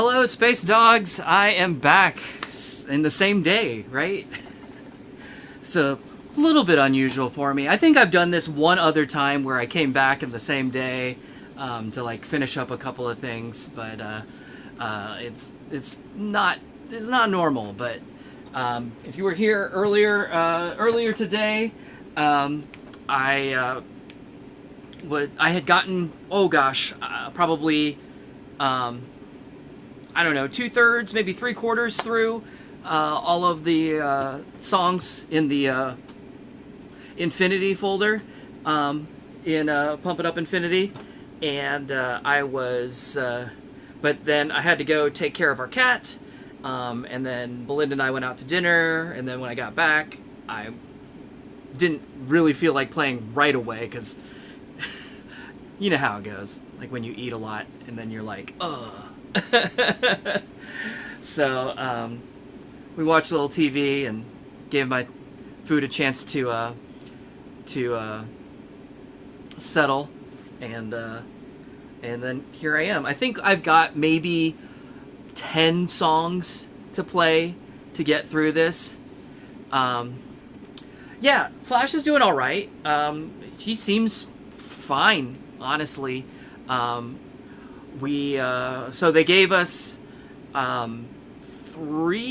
Hello, Space Dogs. I am back in the same day, right? It's a little bit unusual for me. I think I've done this one other time where I came back in the same day to like finish up a couple of things, but it's not normal. But if you were here earlier today, I had gotten probably. I don't know, 2/3, maybe 3/4 through all of the songs in the Infinity folder in Pump It Up Infinity, and but then I had to go take care of our cat, and then Belinda and I went out to dinner, and then when I got back, I didn't really feel like playing right away, because you know how it goes, like when you eat a lot, and then you're like, ugh. So we watched a little TV and gave my food a chance to settle, and then here I am. I think I've got maybe 10 songs to play to get through this. Yeah, Flash is doing all right. He seems fine, honestly. So they gave us 3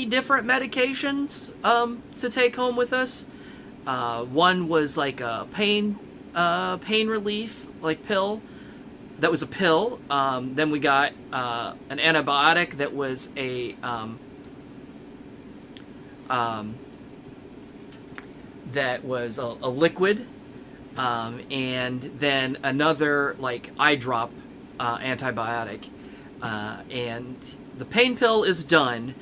different medications to take home with us. One was like a pain relief, like pill. That was a pill. Then we got an antibiotic that was a liquid, and then another like eye drop antibiotic, and the pain pill is done,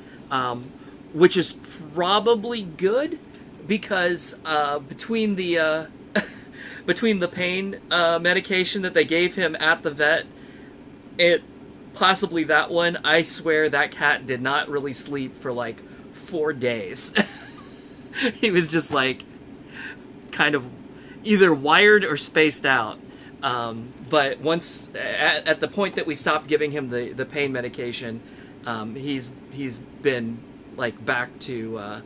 which is probably good, because between the between the pain medication that they gave him at the vet, possibly that one, I swear that cat did not really sleep for like 4 days. He was just like kind of either wired or spaced out. But once at the point that we stopped giving him the pain medication, he's been like back to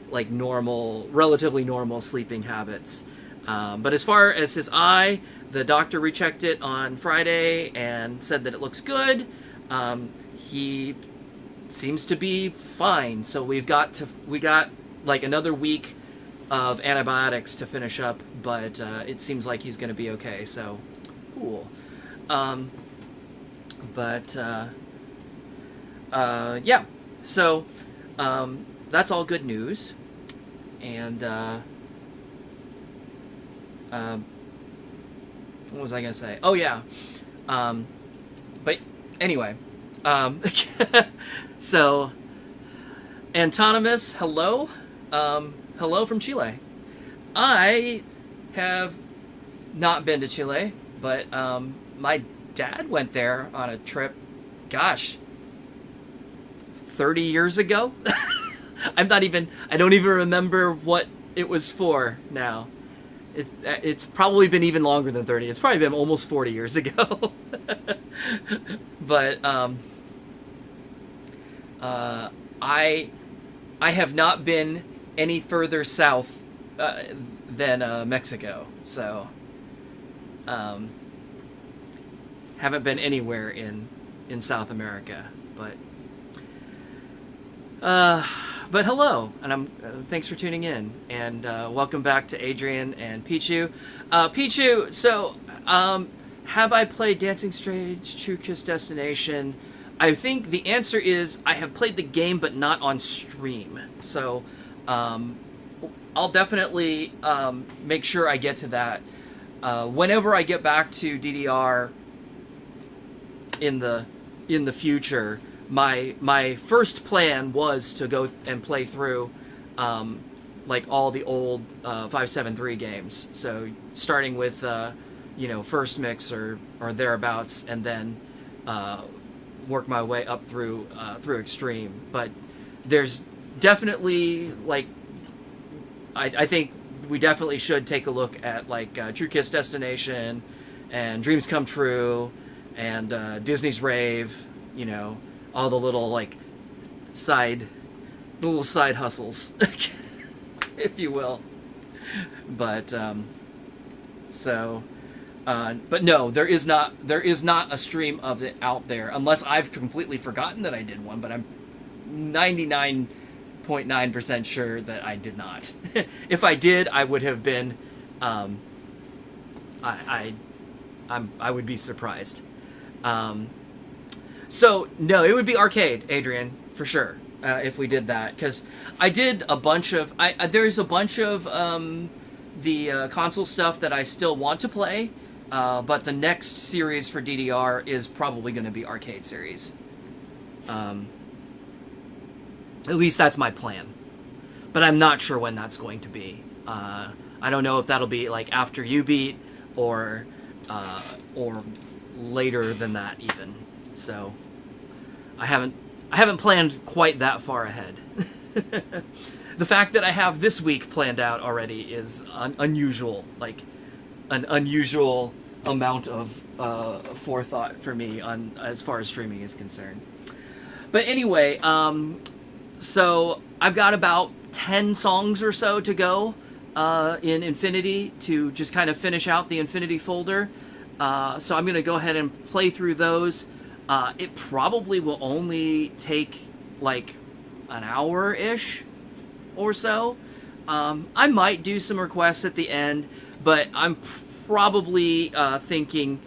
like normal, relatively normal sleeping habits. But as far as his eye, the doctor rechecked it on Friday and said that it looks good. He seems to be fine. So we got like another week of antibiotics to finish up, but it seems like he's going to be okay. So cool. Yeah. So that's all good news. And what was I going to say? Oh, yeah. But anyway. So, Antonymous, hello. Hello from Chile. I have not been to Chile, but my dad went there on a trip, gosh, 30 years ago? I don't even remember what it was for now. It's probably been even longer than 30. It's probably been almost 40 years ago. But I have not been any further south than Mexico, so haven't been anywhere in South America, but hello, and thanks for tuning in, and welcome back to Adrian and Pichu. Pichu, so have I played Dancing Strange True Kiss Destination? I think the answer is I have played the game, but not on stream. So I'll definitely make sure I get to that. Whenever I get back to DDR in the future, my first plan was to go and play through like all the old 573 games. So starting with First Mix or thereabouts, and then work my way up through Extreme. But there's definitely like I think we definitely should take a look at like True Kiss Destination and Dreams Come True and Disney's Rave, all the little like side, the little side hustles, if you will. But so. But no, there is not a stream of it out there unless I've completely forgotten that I did one. But I'm 99.9% sure that I did not. If I did, I would have been. I would be surprised. So no, it would be arcade, Adrian, for sure. If we did that, because I did a bunch of. There's a bunch of the console stuff that I still want to play. But the next series for DDR is probably going to be arcade series. At least that's my plan. But I'm not sure when that's going to be. I don't know if that'll be like after you beat or later than that even. So I haven't planned quite that far ahead. The fact that I have this week planned out already is unusual. Like an unusual amount of forethought for me on as far as streaming is concerned. But anyway, so I've got about 10 songs or so to go in Infinity to just kind of finish out the Infinity folder. So I'm going to go ahead and play through those. It probably will only take like an hour-ish or so. I might do some requests at the end, but I'm probably thinking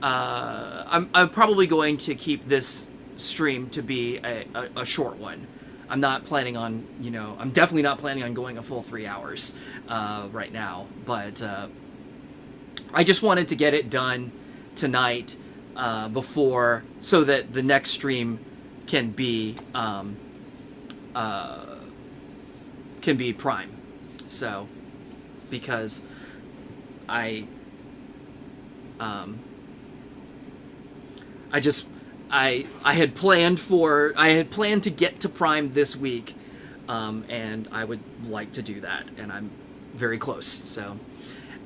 I'm probably going to keep this stream to be a short one. I'm not planning on, I'm definitely not planning on going a full 3 hours right now, but I just wanted to get it done tonight before, so that the next stream can be Prime. So, because I had planned to get to Prime this week, and I would like to do that, and I'm very close. So,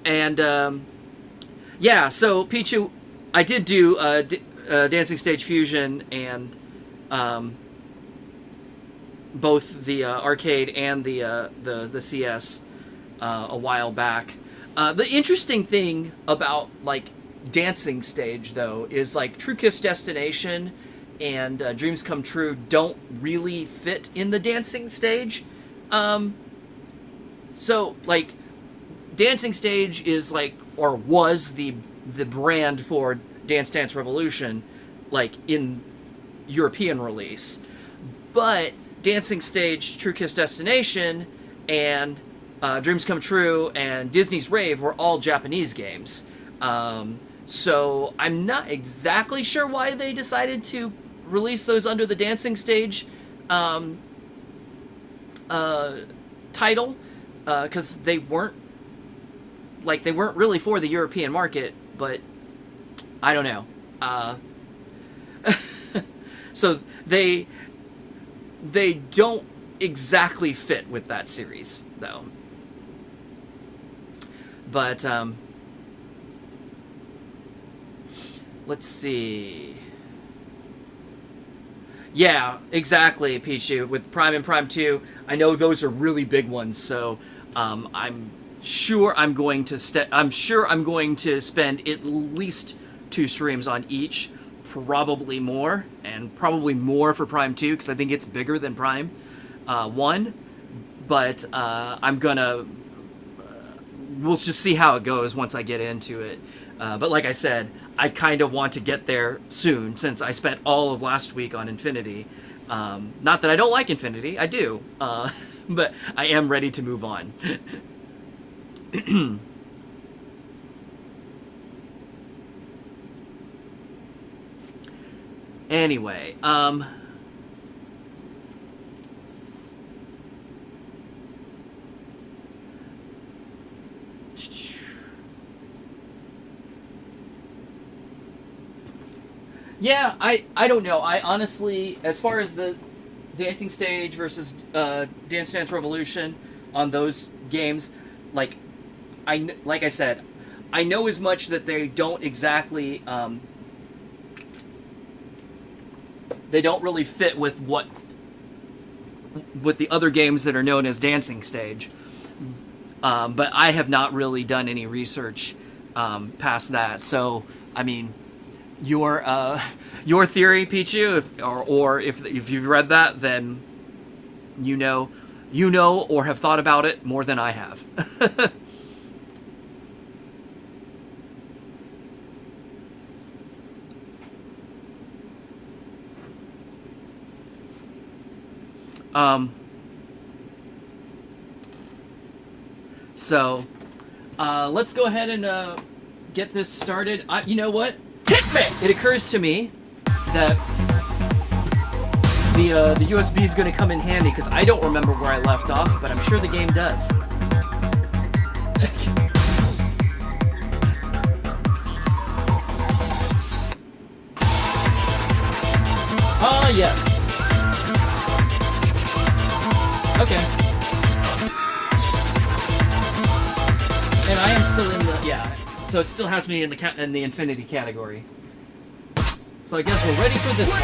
and yeah, so Pichu, I did do Dancing Stage Fusion and both the arcade and the CS a while back. The interesting thing about like Dancing Stage though is like True Kiss Destination and Dreams Come True don't really fit in the Dancing Stage. So like Dancing Stage is like, or was the brand for Dance Dance Revolution, like in European release, but Dancing Stage, True Kiss Destination, and Dreams Come True and Disney's Rave were all Japanese games. So I'm not exactly sure why they decided to release those under the Dancing Stage title, because they weren't really for the European market, but I don't know. So they don't exactly fit with that series, though. But, let's see. Yeah, exactly, Pichu. With Prime and Prime 2, I know those are really big ones, so I'm sure I'm going to spend at least 2 streams on each, probably more, and probably more for Prime 2, because I think it's bigger than Prime 1, but I'm gonna we'll just see how it goes once I get into it. But like I said, I kind of want to get there soon, since I spent all of last week on Infinity. Not that I don't like Infinity, I do, but I am ready to move on. Anyway, yeah, I don't know. I honestly, as far as the Dancing Stage versus Dance Dance Revolution on those games, like I said, I know as much that they don't exactly they don't really fit with the other games that are known as Dancing Stage. But I have not really done any research past that. So, I mean, your theory, Pichu, if you've read that, then you know or have thought about it more than I have. So, let's go ahead and get this started. You know what? Hit me! It occurs to me that the USB is going to come in handy because I don't remember where I left off, but I'm sure the game does. Ah, yes. Okay. And I am still in the, yeah. So it still has me in the Infinity category. So I guess we're ready for this one.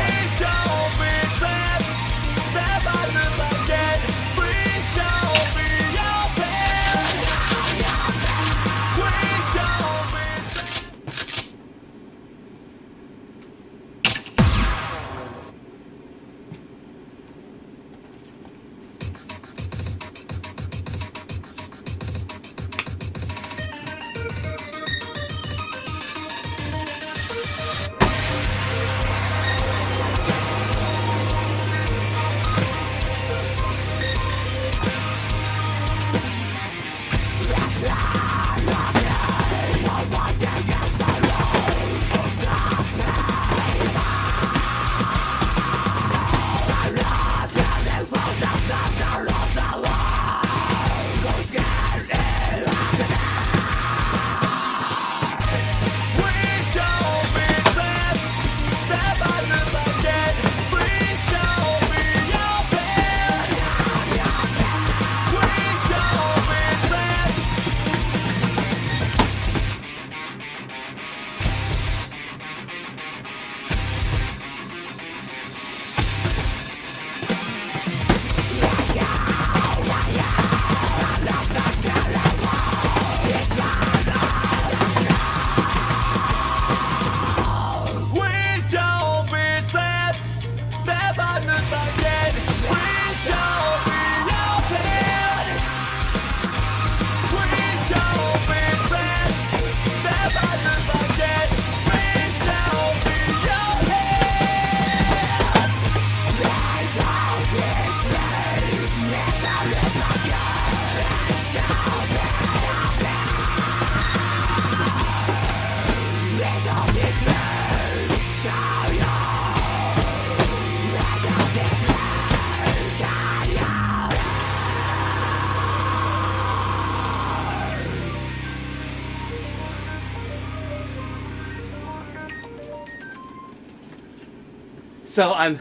So I'm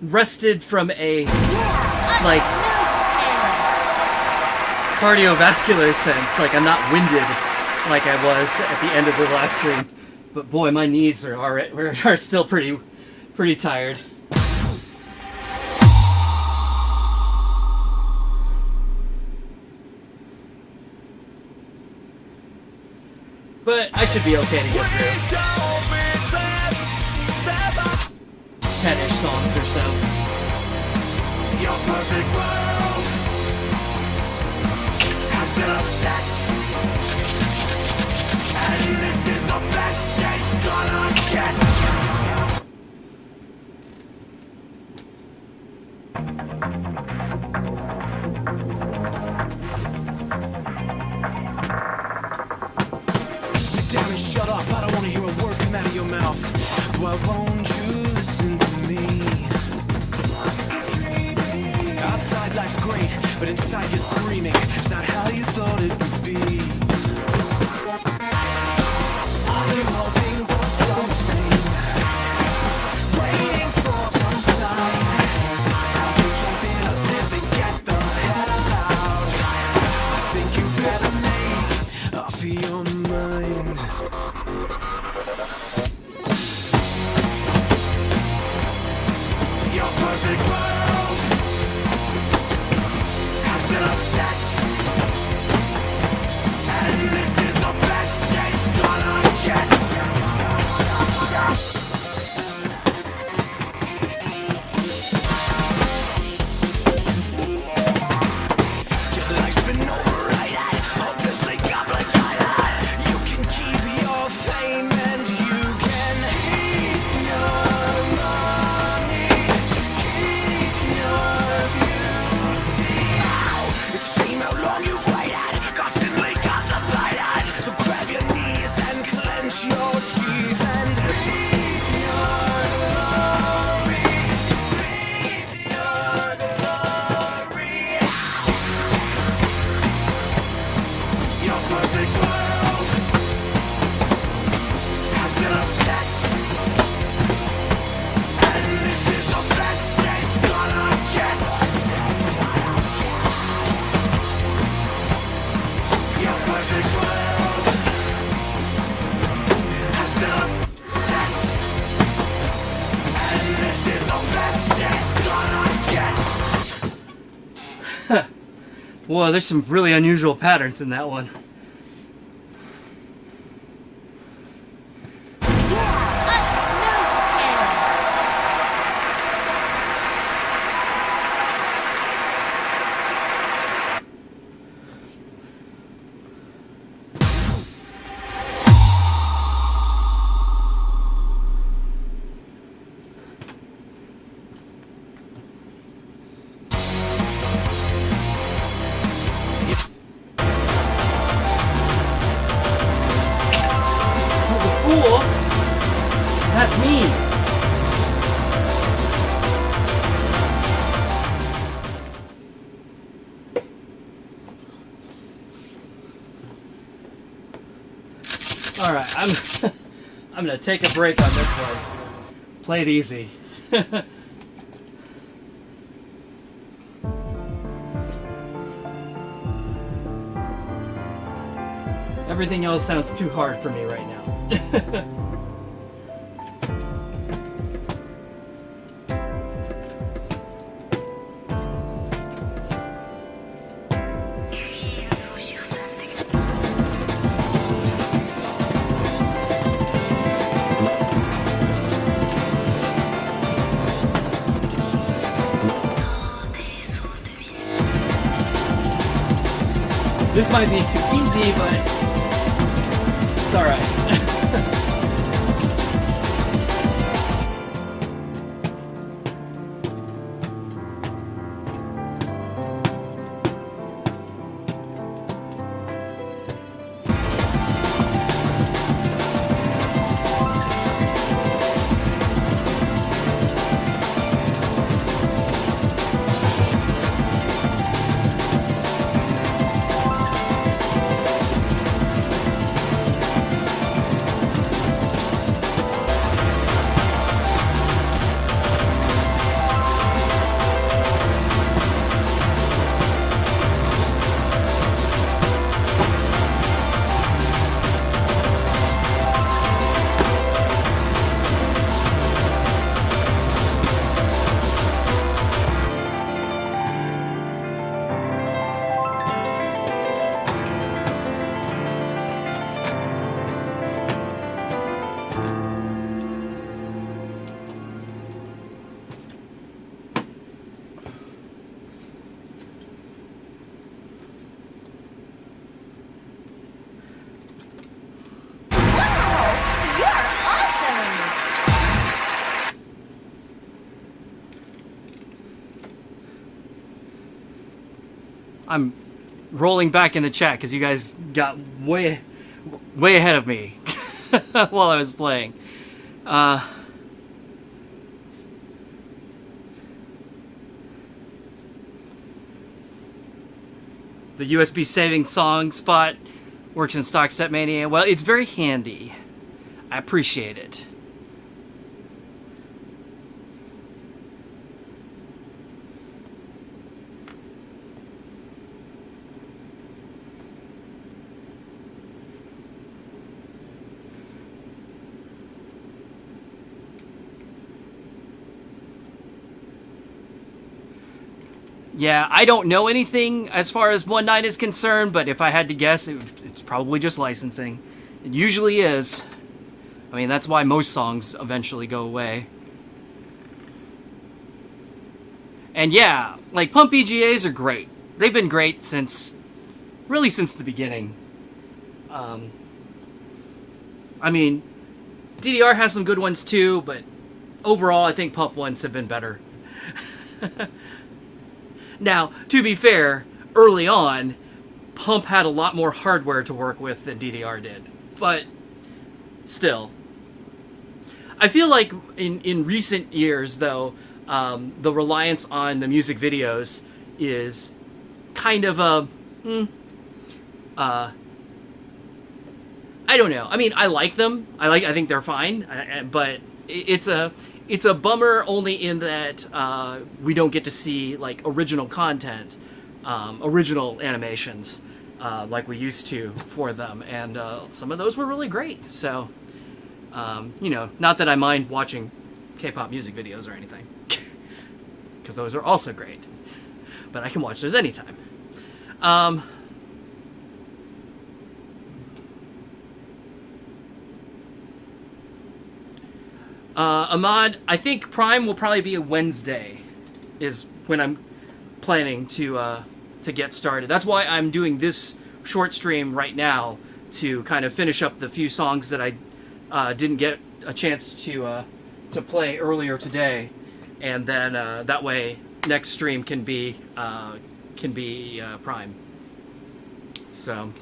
rested from a cardiovascular sense. Like I'm not winded like I was at the end of the last stream. But boy, my knees are still pretty tired. But I should be okay to get through 10-ish songs or so. Your perfect world has been upset, and this is the best it's gonna get. Sit down and shut up, I don't want to hear a word come out of your mouth. Why won't you listen to me? Outside life's great, but inside you're screaming. It's not how you thought it would be. Are you hoping for something? Waiting for some sign. Time to jump in a zip and get the hell out. I think you better make up your mind. Whoa, there's some really unusual patterns in that one. Fool! That's me! Alright, I'm gonna take a break on this one. Play it easy. Everything else sounds too hard for me right now. This might be too easy, but it's alright. I'm rolling back in the chat because you guys got way ahead of me while I was playing. The USB saving song spot works in Stock Step Mania. Well, it's very handy. I appreciate it. Yeah, I don't know anything as far as One Night is concerned, but if I had to guess, it's probably just licensing. It usually is. I mean, that's why most songs eventually go away. And yeah, like, Pump BGAs are great. They've been great since the beginning. I mean, DDR has some good ones too, but overall, I think Pump ones have been better. Now, to be fair, early on, Pump had a lot more hardware to work with than DDR did. But still. I feel like in recent years, though, the reliance on the music videos is kind of a... I don't know. I mean, I like them. I think they're fine. But it's a bummer only in that we don't get to see like original content, original animations like we used to for them, and some of those were really great. So, you know, not that I mind watching K-pop music videos or anything, because those are also great. But I can watch those anytime. Um, Ahmad, I think Prime will probably be a Wednesday, is when I'm planning to get started. That's why I'm doing this short stream right now to kind of finish up the few songs that I didn't get a chance to play earlier today, and then that way next stream can be Prime. So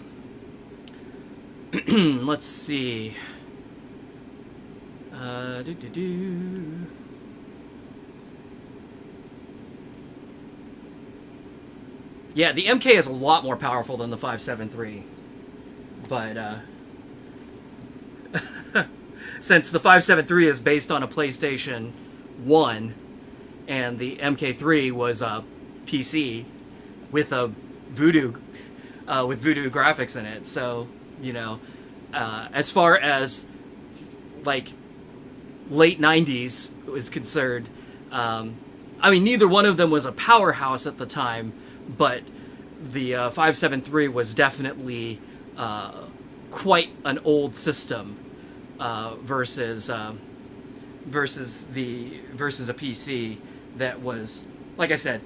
let's see. Yeah, the MK is a lot more powerful than the 573, but since the 573 is based on a PlayStation 1 and the MK3 was a PC with a Voodoo graphics in it, so as far as like late 90s is concerned, I mean, neither one of them was a powerhouse at the time, but the 573 was definitely quite an old system versus a PC that was, like I said,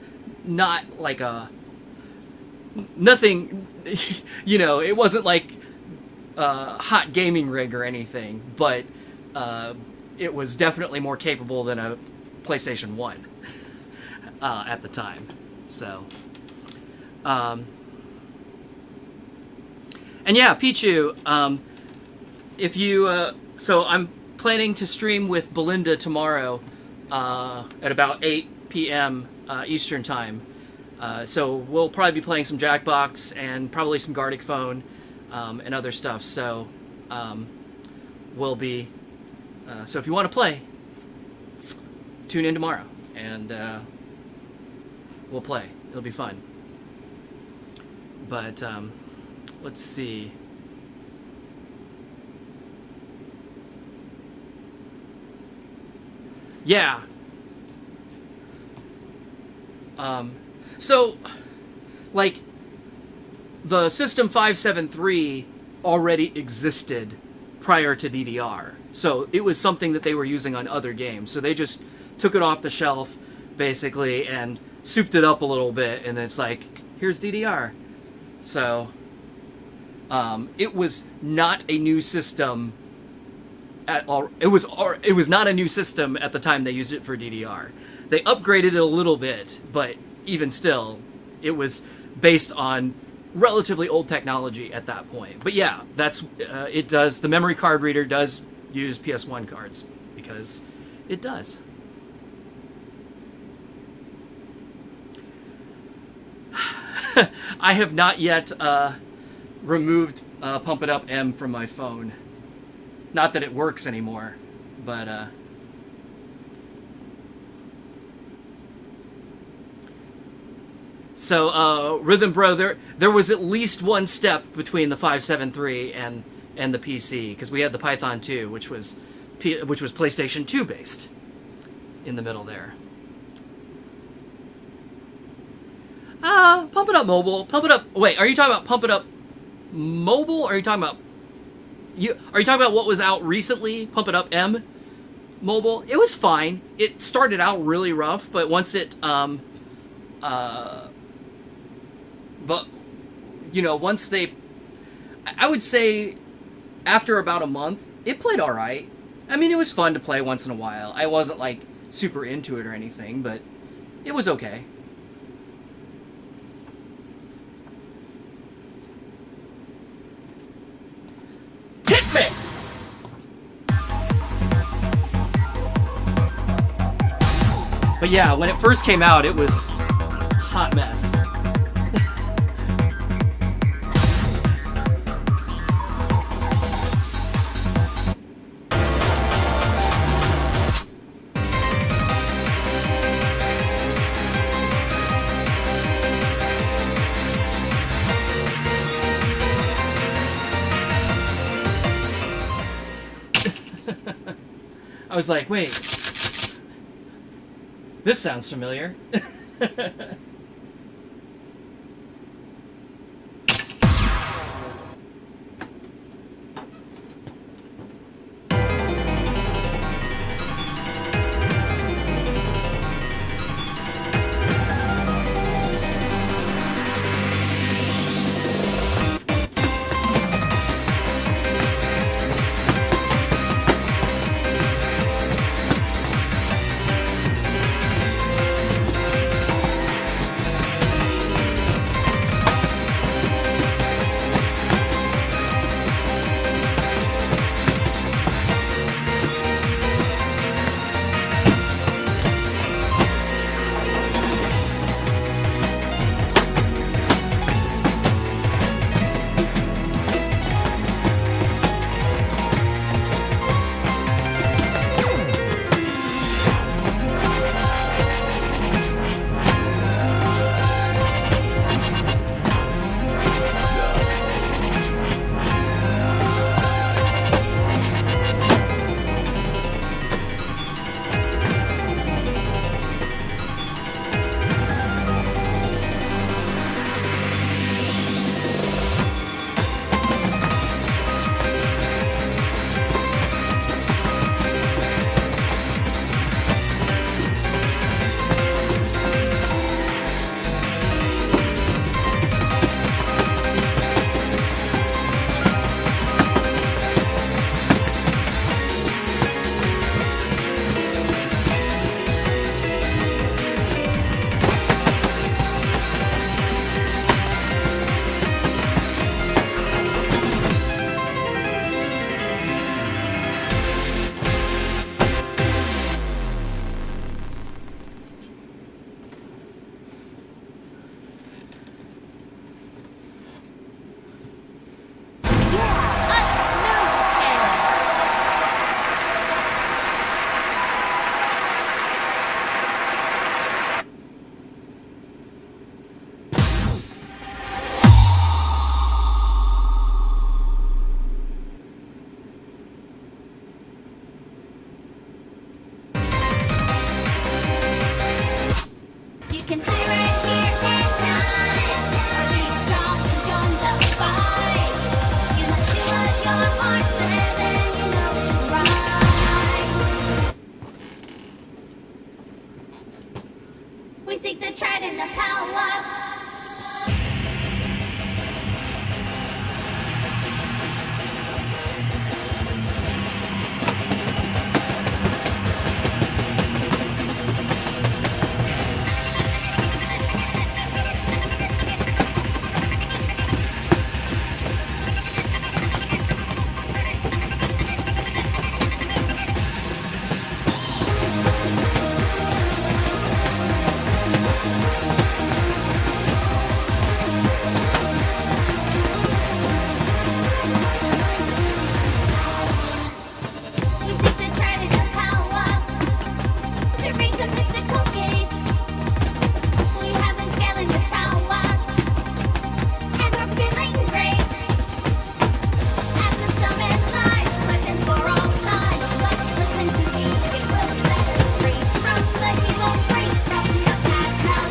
not like nothing, it wasn't like a hot gaming rig or anything, but it was definitely more capable than a PlayStation 1 at the time. So, and yeah, Pichu, if you, so I'm planning to stream with Belinda tomorrow at about 8 p.m. Eastern time. So we'll probably be playing some Jackbox and probably some Gartic Phone and other stuff. So we'll be, so if you want to play, tune in tomorrow and we'll play. It'll be fun. But let's see. Yeah. So, like, the System 573 already existed prior to DDR. So it was something that they were using on other games. So they just took it off the shelf, basically, and souped it up a little bit, and it's like, here's DDR. So, it was not a new system at all. It was not a new system at the time they used it for DDR. They upgraded it a little bit, but even still, it was based on relatively old technology at that point. But yeah, that's it does. The memory card reader does use PS1 cards because it does. I have not yet removed Pump It Up M from my phone. Not that it works anymore, but so Rhythm Bro, there was at least one step between the 573 and the PC, because we had the Python 2, which was PlayStation 2 based in the middle there. Pump It Up Mobile. Pump It Up. Wait, are you talking about Pump It Up Mobile? Or are you talking about what was out recently? Pump It Up M Mobile. It was fine. It started out really rough, but once it once they, I would say, after about a month, it played all right. I mean, it was fun to play once in a while. I wasn't like super into it or anything, but it was okay. Hit me! But yeah, when it first came out, it was a hot mess. I was like, wait, this sounds familiar. We seek the trident of power.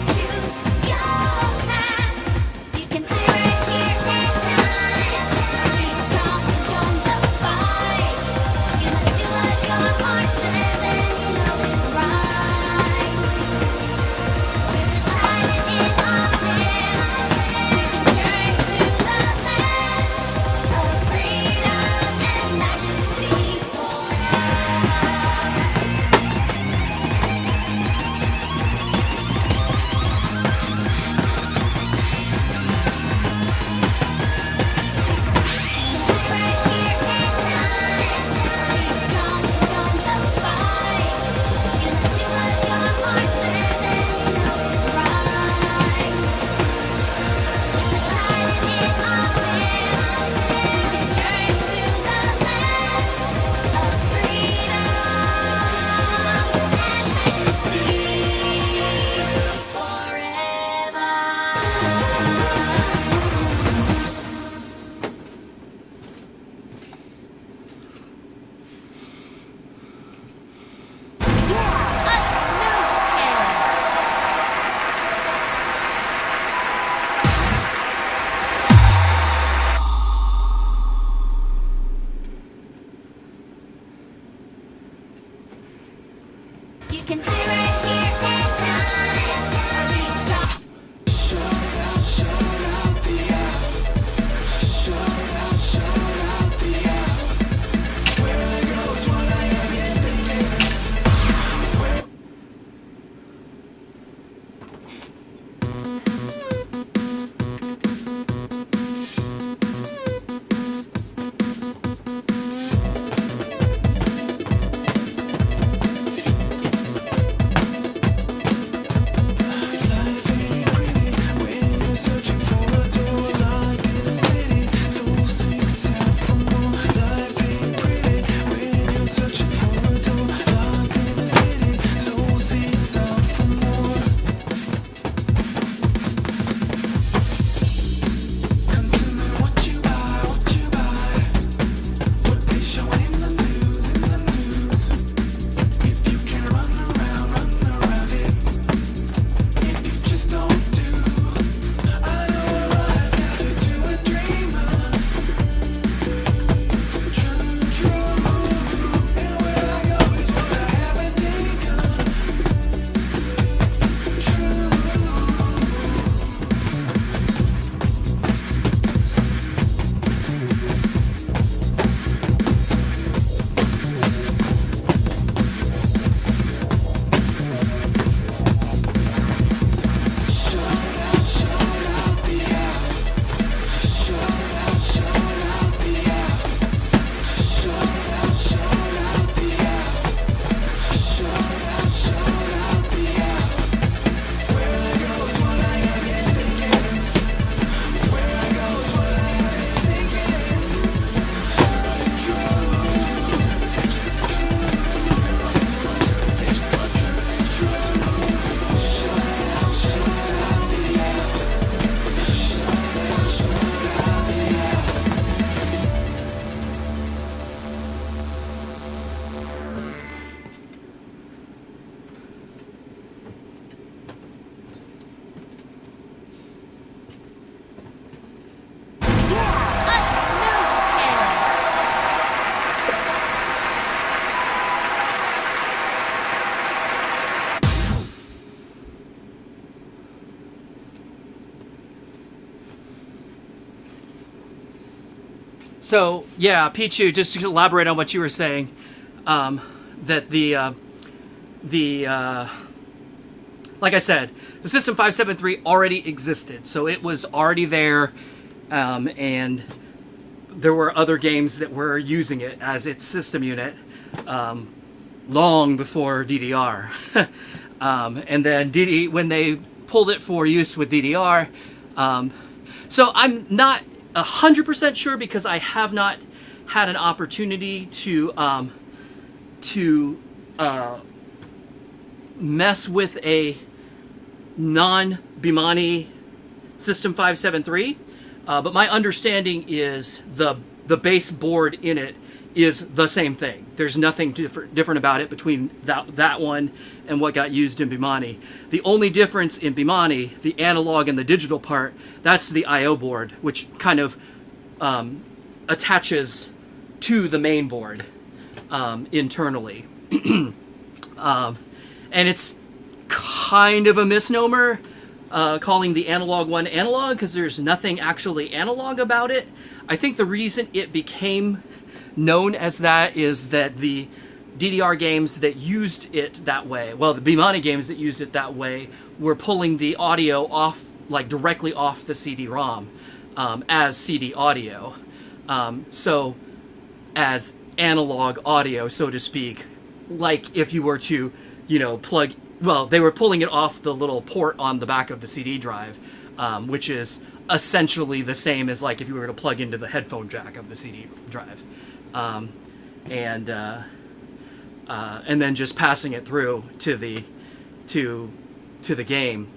Choose So yeah, Pichu, just to elaborate on what you were saying, that the like I said, the System 573 already existed, so it was already there, and there were other games that were using it as its system unit long before DDR. And then when they pulled it for use with DDR, so I'm not 100% sure because I have not had an opportunity to mess with a non-Bimani System 573, but my understanding is the base board in it is the same thing. There's nothing different about it between that one and what got used in Bimani. The only difference in Bimani, the analog and the digital part, that's the I/O board, which kind of attaches to the main board internally. And it's kind of a misnomer calling the analog one analog, because there's nothing actually analog about it. I think the reason it became known as that is that the DDR games that used it that way, well, the Bimani games that used it that way, were pulling the audio off, like directly off the CD-ROM as CD audio. So as analog audio, so to speak, like if you were to, plug, well, they were pulling it off the little port on the back of the CD drive, which is essentially the same as like if you were to plug into the headphone jack of the CD drive. And then just passing it through to the game.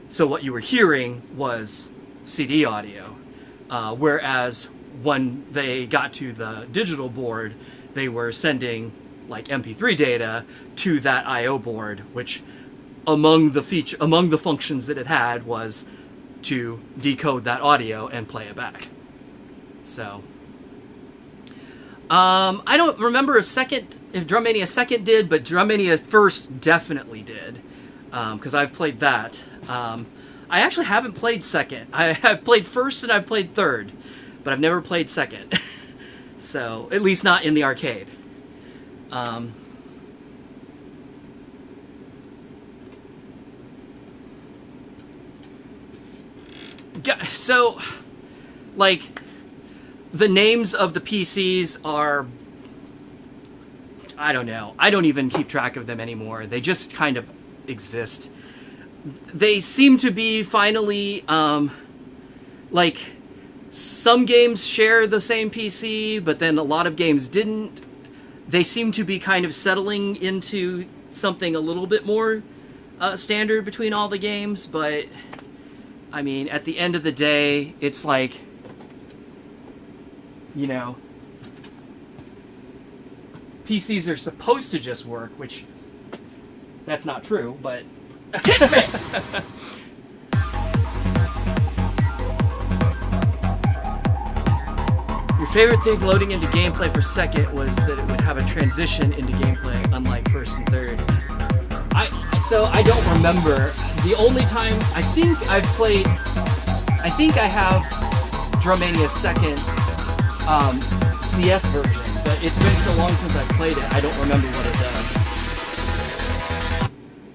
So what you were hearing was CD audio, whereas when they got to the digital board, they were sending like MP3 data to that I/O board, which among the functions that it had was to decode that audio and play it back. So I don't remember if Drum Mania 2nd did, but Drum Mania 1st definitely did, because I've played that. I actually haven't played 2nd. I've played 1st and I've played 3rd, but I've never played 2nd. So, at least not in the arcade. So, like, the names of the PCs are, I don't know. I don't even keep track of them anymore. They just kind of exist. They seem to be finally, like, some games share the same PC, but then a lot of games didn't. They seem to be kind of settling into something a little bit more standard between all the games, but, I mean, at the end of the day, it's like, PCs are supposed to just work, which that's not true, but your favorite thing loading into gameplay for 2nd was that it would have a transition into gameplay, unlike 1st and 3rd. So I don't remember. The only time I think I have Drum Mania 2nd CS version, but it's been so long since I've played it, I don't remember what it does.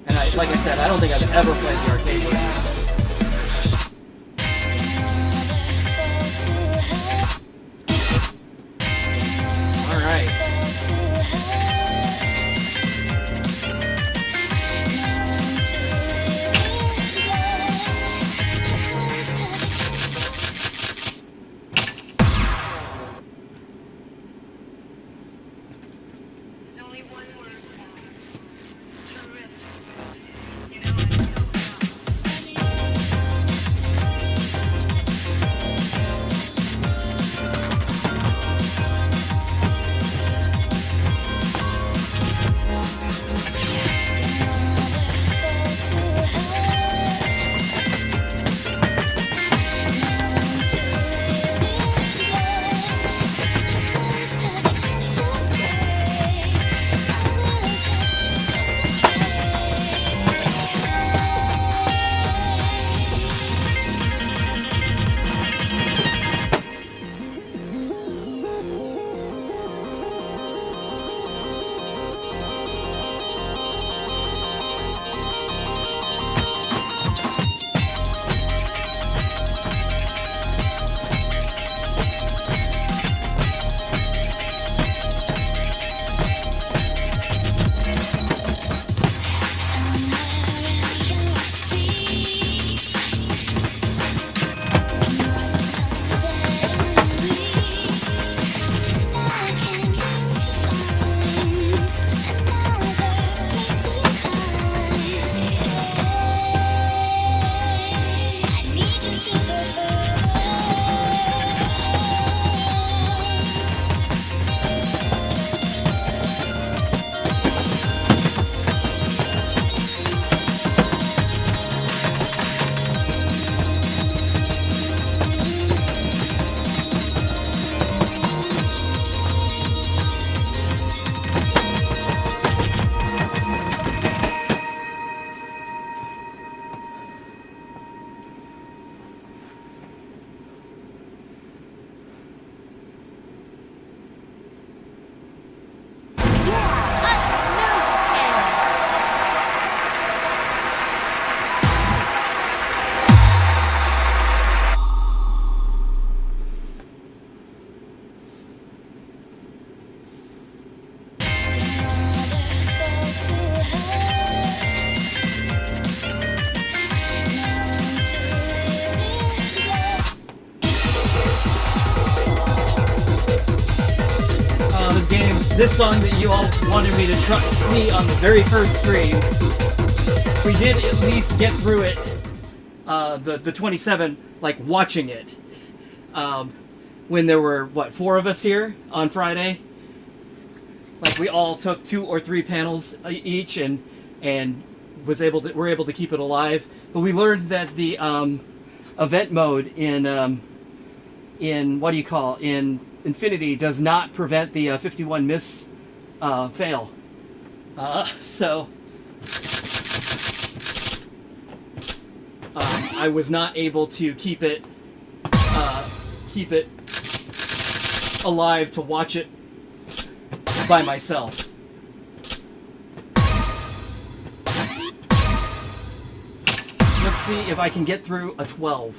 And like I said, I don't think I've ever played the arcade version. this song that you all wanted me to see on the very first stream. We did at least get through it, the 27, like watching it. When there were, what, 4 of us here on Friday? Like we all took 2 or 3 panels each and were able to keep it alive. But we learned that the event mode in Infinity does not prevent the 51 miss fail. So I was not able to keep it alive to watch it by myself. Let's see if I can get through a 12.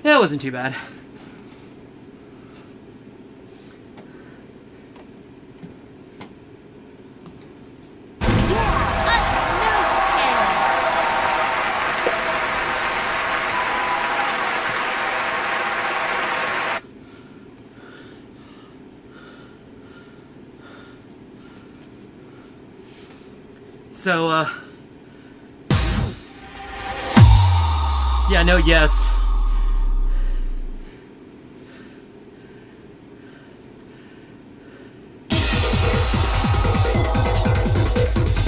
That wasn't too bad. So, yeah, no, yes.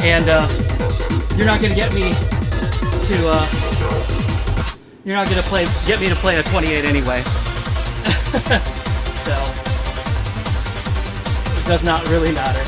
And you're not gonna get me to you're not gonna get me to play a 28 anyway. So it does not really matter.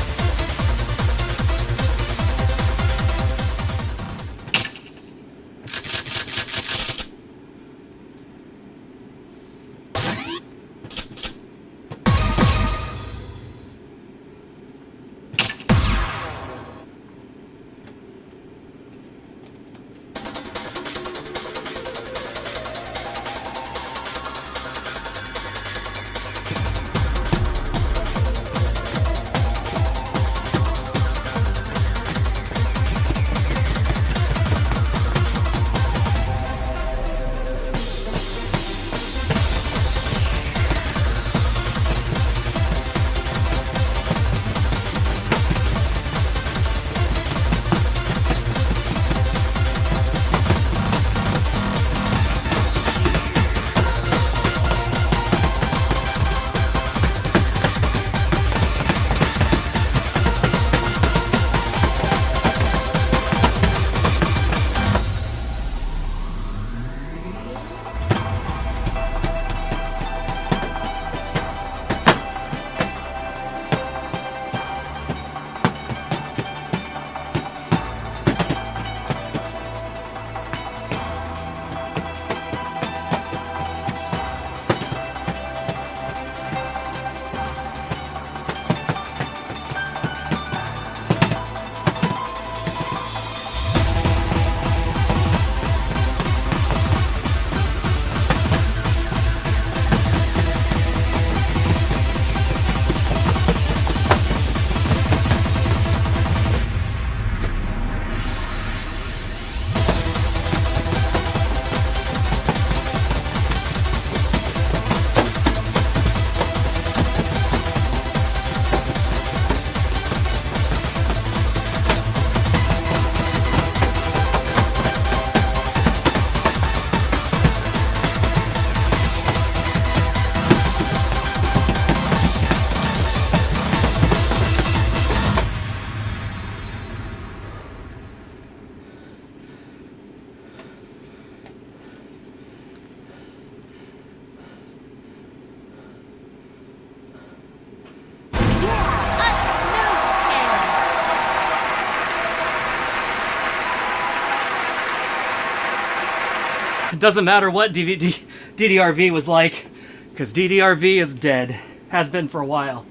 doesn't matter what DDRV was like, because DDRV is dead. Has been for a while.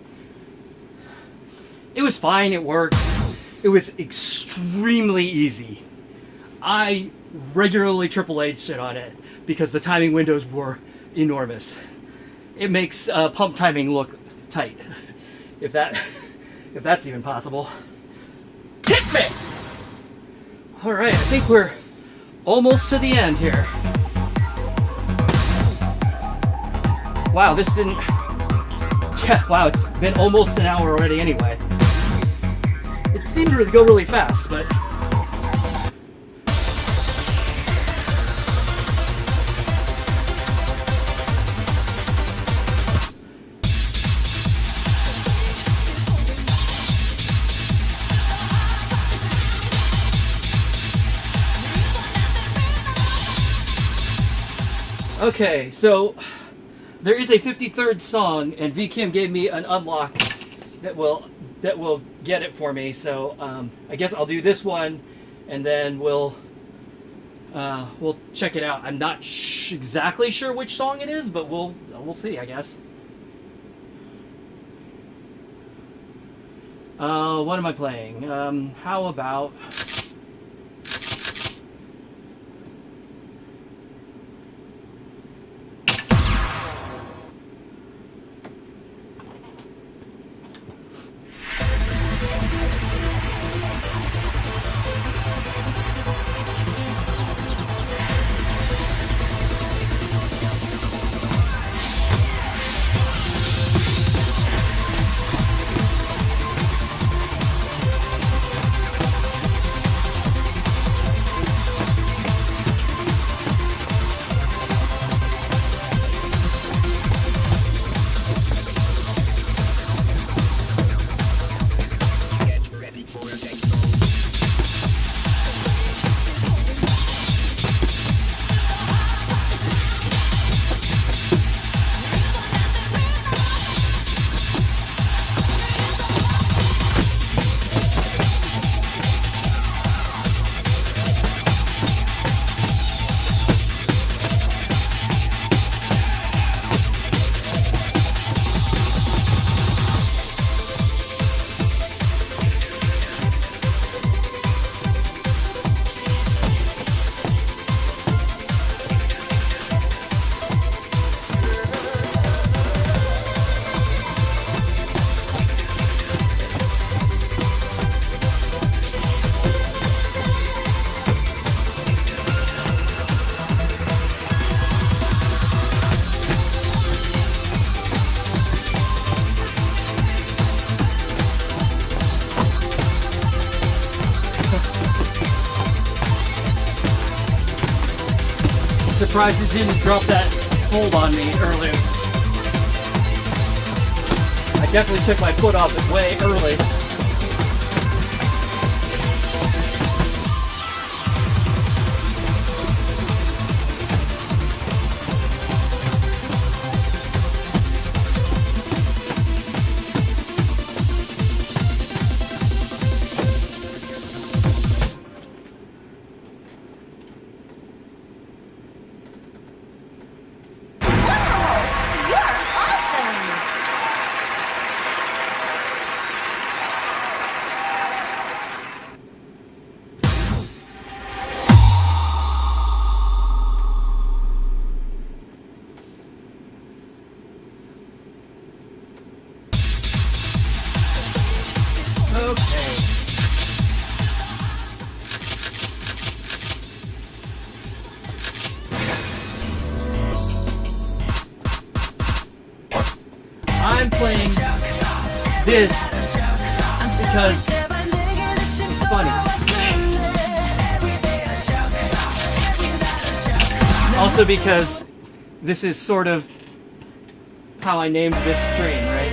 It was fine, it worked. It was extremely easy. I regularly Triple H shit on it because the timing windows were enormous. It makes pump timing look tight, if that's even possible. Hit me! Alright, I think we're almost to the end here. Wow, this didn't... Yeah, wow, it's been almost an hour already anyway. It seemed to go really fast, but... Okay, so there is a 53rd song, and V Kim gave me an unlock that will get it for me. So I guess I'll do this one, and then we'll check it out. I'm not exactly sure which song it is, but we'll see, I guess. What am I playing? How about... Surprised it didn't drop that hold on me earlier. I definitely took my foot off it way early. I'm playing this because it's funny. Also because this is sort of how I named this stream, right?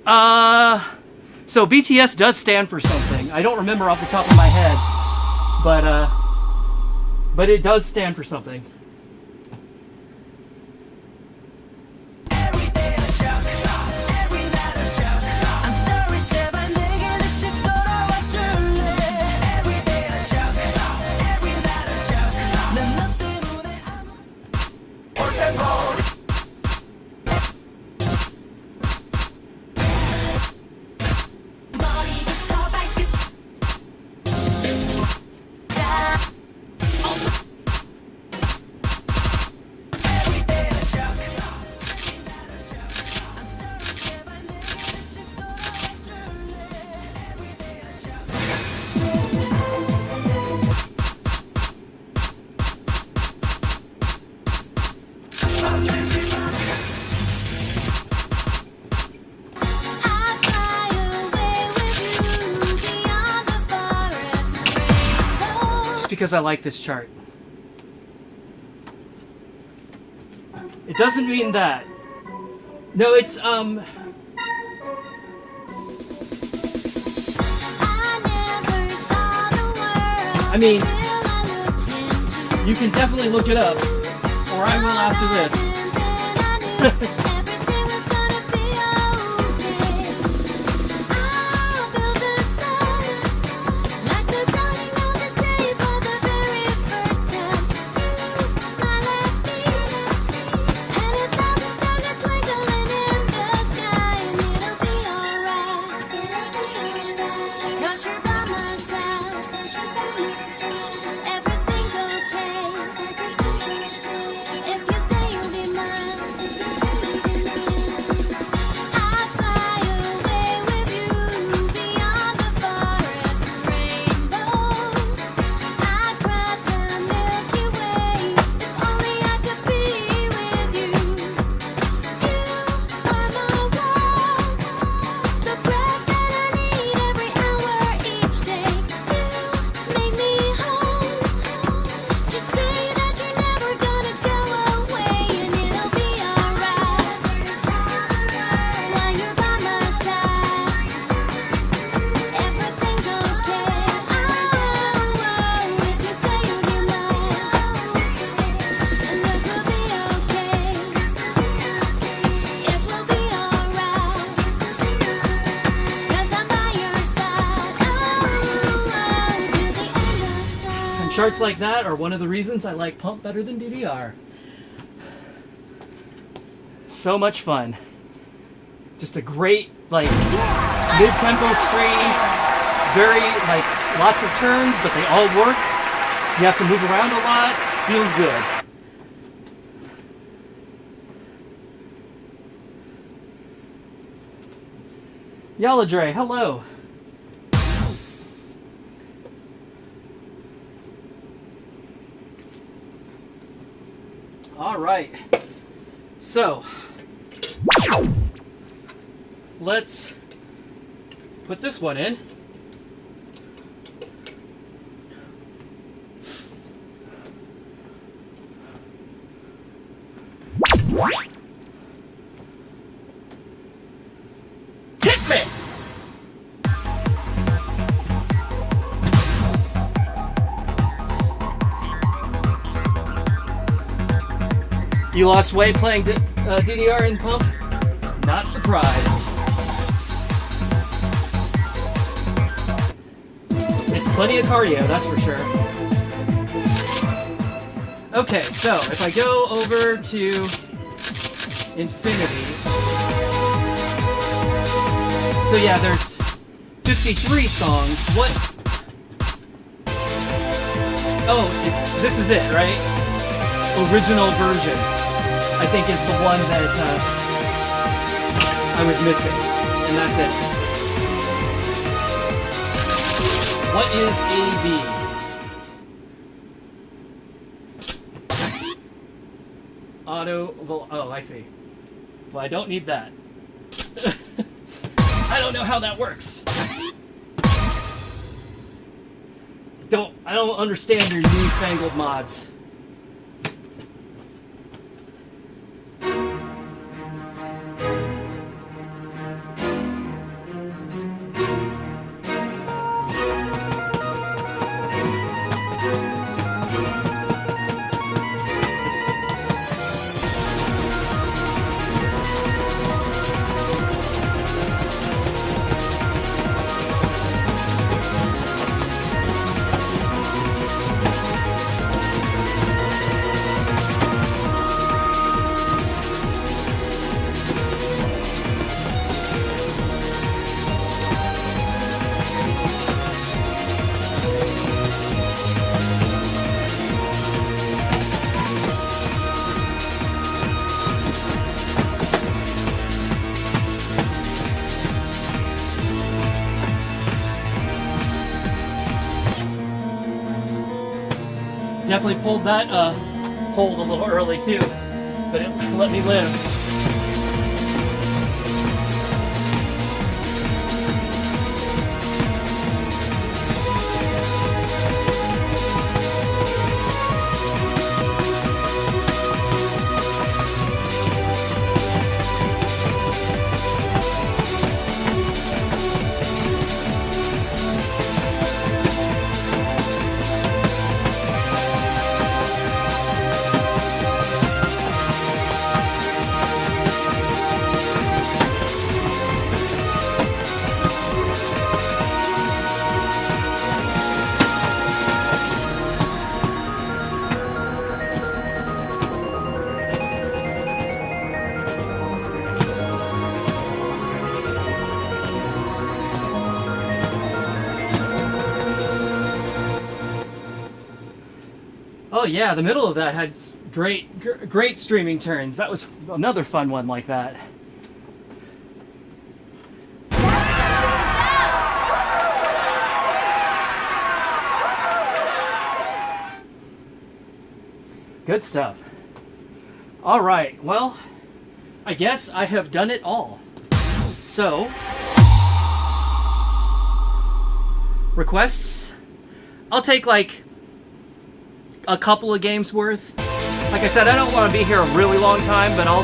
So BTS does stand for something. I don't remember off the top of my head, but it does stand for something. I fly away with you beyond the forest rainbow. Just because I like this chart. It doesn't mean that. No, it's I never saw the world I mean, till I looked into you can definitely look it up, or I will after this. and then I knew everything was gonna be okay. I feel the sun like the dawning of the day for the very first time. You smile at me, and 1,000 stars are twinkling in the sky, and it'll be alright. 'Cause you're by my side. Everything's okay. If you say you'll be mine, I fly away with you beyond the forest rainbow. I cross the Milky Way. If only I could be with you. You are my world, the breath that I need every hour, each day. You make me whole. Just say that you're never gonna go away, and it'll be alright. While you're by my side, everything's okay. Oh, if you say you'll be mine, and this will be okay. Yes, we'll be alright. 'Cause I'm by your side. Oh, to the end of time. And charts like that are one of the reasons I like Pump better than DDR. So much fun. Just a great, like, mid-tempo string. Very, like, lots of turns, but they all work. You have to move around a lot. Feels good. Yaladre, hello. All right. So, let's put this one in. Hit me! You lost weight playing DDR and Pump? Not surprised. It's plenty of cardio, that's for sure. Okay, so if I go over to Infinity. So yeah, there's 53 songs. What? Oh, this is it, right? Original version, I think, is the one that I was missing, and that's it. What is AB? Oh, I see. Well, I don't need that. I don't know how that works. I don't understand your newfangled mods. definitely pulled that hold a little early too, but it let me live. Oh yeah, the middle of that had great streaming turns. That was another fun one like that. Good stuff. All right, well, I guess I have done it all. So, requests? I'll take like a couple of games worth. Like I said, I don't want to be here a really long time, but I'll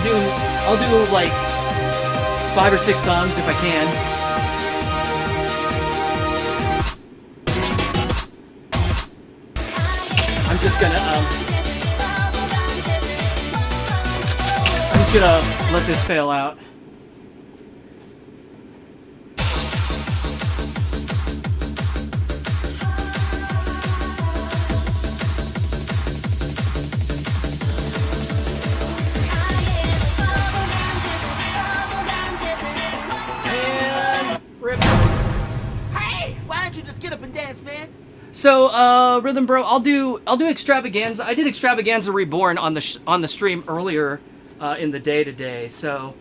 do like 5 or 6 songs if I can. I'm just gonna let this fail out. Hey, why don't you just get up and dance, man? So, Rhythm Bro, I'll do Extravaganza. I did Extravaganza Reborn on the stream earlier in the day today. So,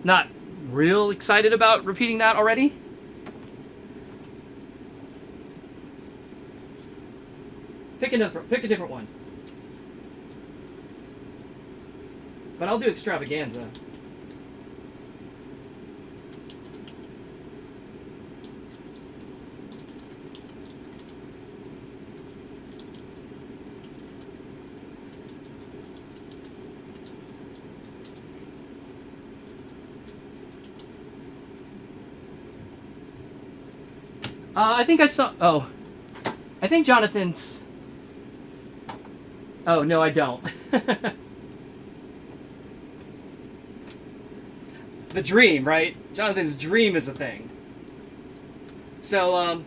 not real excited about repeating that already. Pick a different one. But I'll do Extravaganza. I think I saw... Oh. I think Jonathan's... Oh, no, I don't. The dream, right? Jonathan's dream is a thing. So,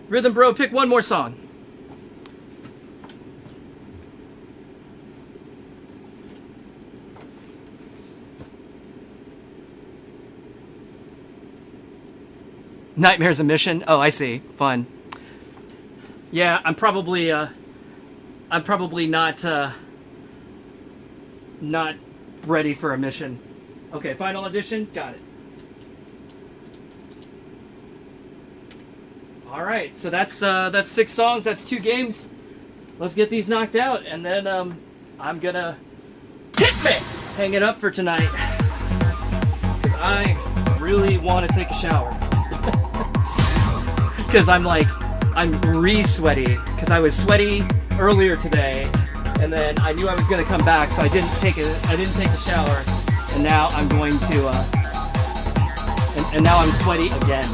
Rhythm Bro, pick one more song. Nightmare's a mission? Oh, I see. Fun. Yeah, I'm probably not ready for a mission. Okay, final audition. Got it. All right, so that's 6 songs. That's 2 games. Let's get these knocked out, and then I'm gonna hang it up for tonight because I really want to take a shower. Because I'm re-sweaty because I was sweaty earlier today, and then I knew I was going to come back, so I didn't take a shower, and now I'm going to and now I'm sweaty again.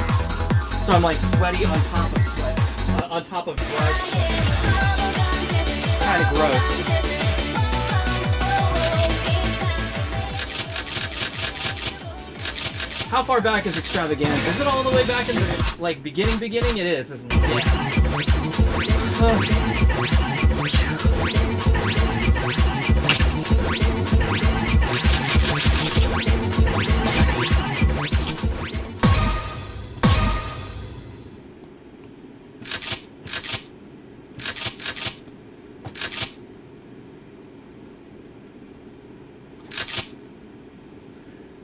So I'm like sweaty on top of sweat, on top of dry sweat. It's kind of gross. How far back is Extravaganza? Is it all the way back in the, like, beginning? It is, isn't it?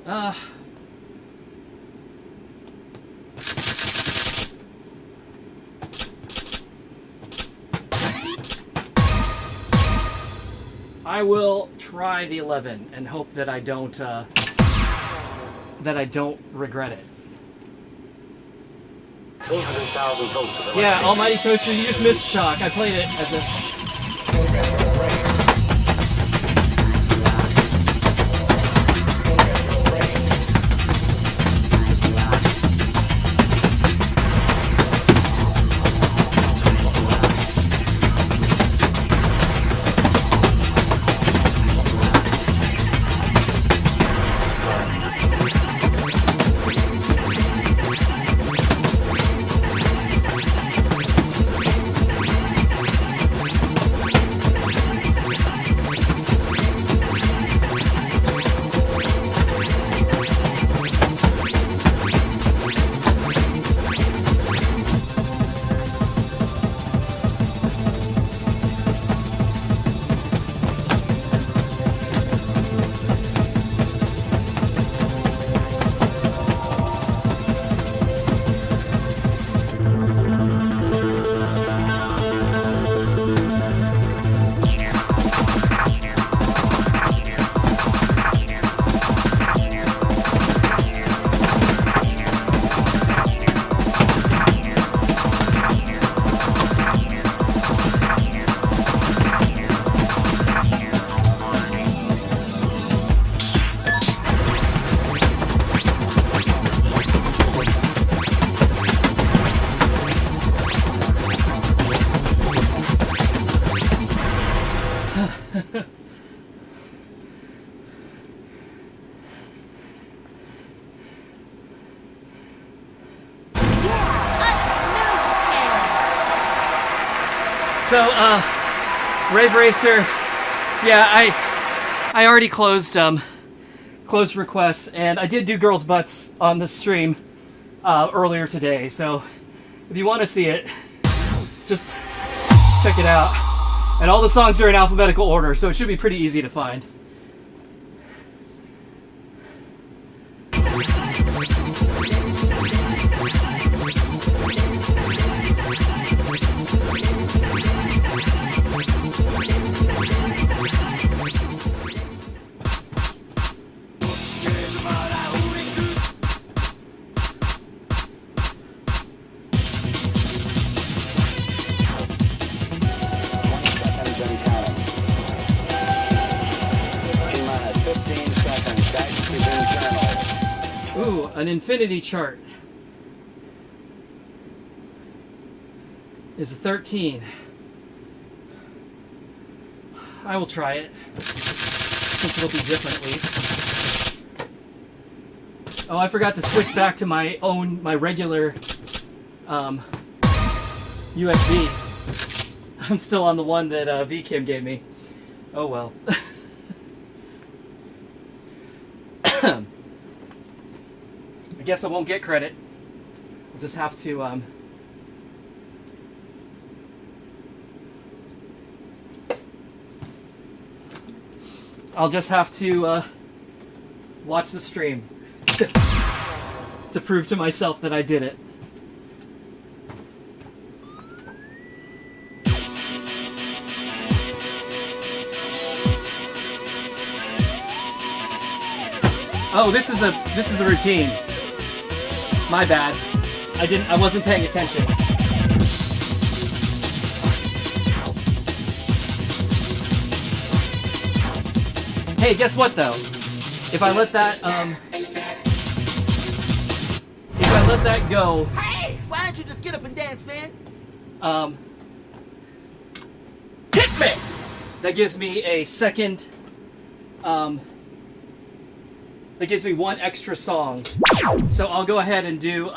I will try the 11 and hope that I don't regret it. 800,000 votes for the Yeah, Almighty Toaster, you just missed Shock. I played it as a... So, Rave Racer, yeah, I already closed requests, and I did do girls' butts on the stream earlier today. So, if you want to see it, just check it out. And all the songs are in alphabetical order, so it should be pretty easy to find. Ooh, an infinity chart is a 13. I will try it, since it'll be different at least. Oh, I forgot to switch back to my regular USB. I'm still on the one that VKim gave me. Oh well. I guess I won't get credit. I'll just have to watch the stream to prove to myself that I did it. Oh, this is a routine. My bad. I wasn't paying attention. Hey, guess what though? If I let that go, Hey, why don't you just get up and dance, man? hit me! That gives me a second, that gives me one extra song. So I'll go ahead and do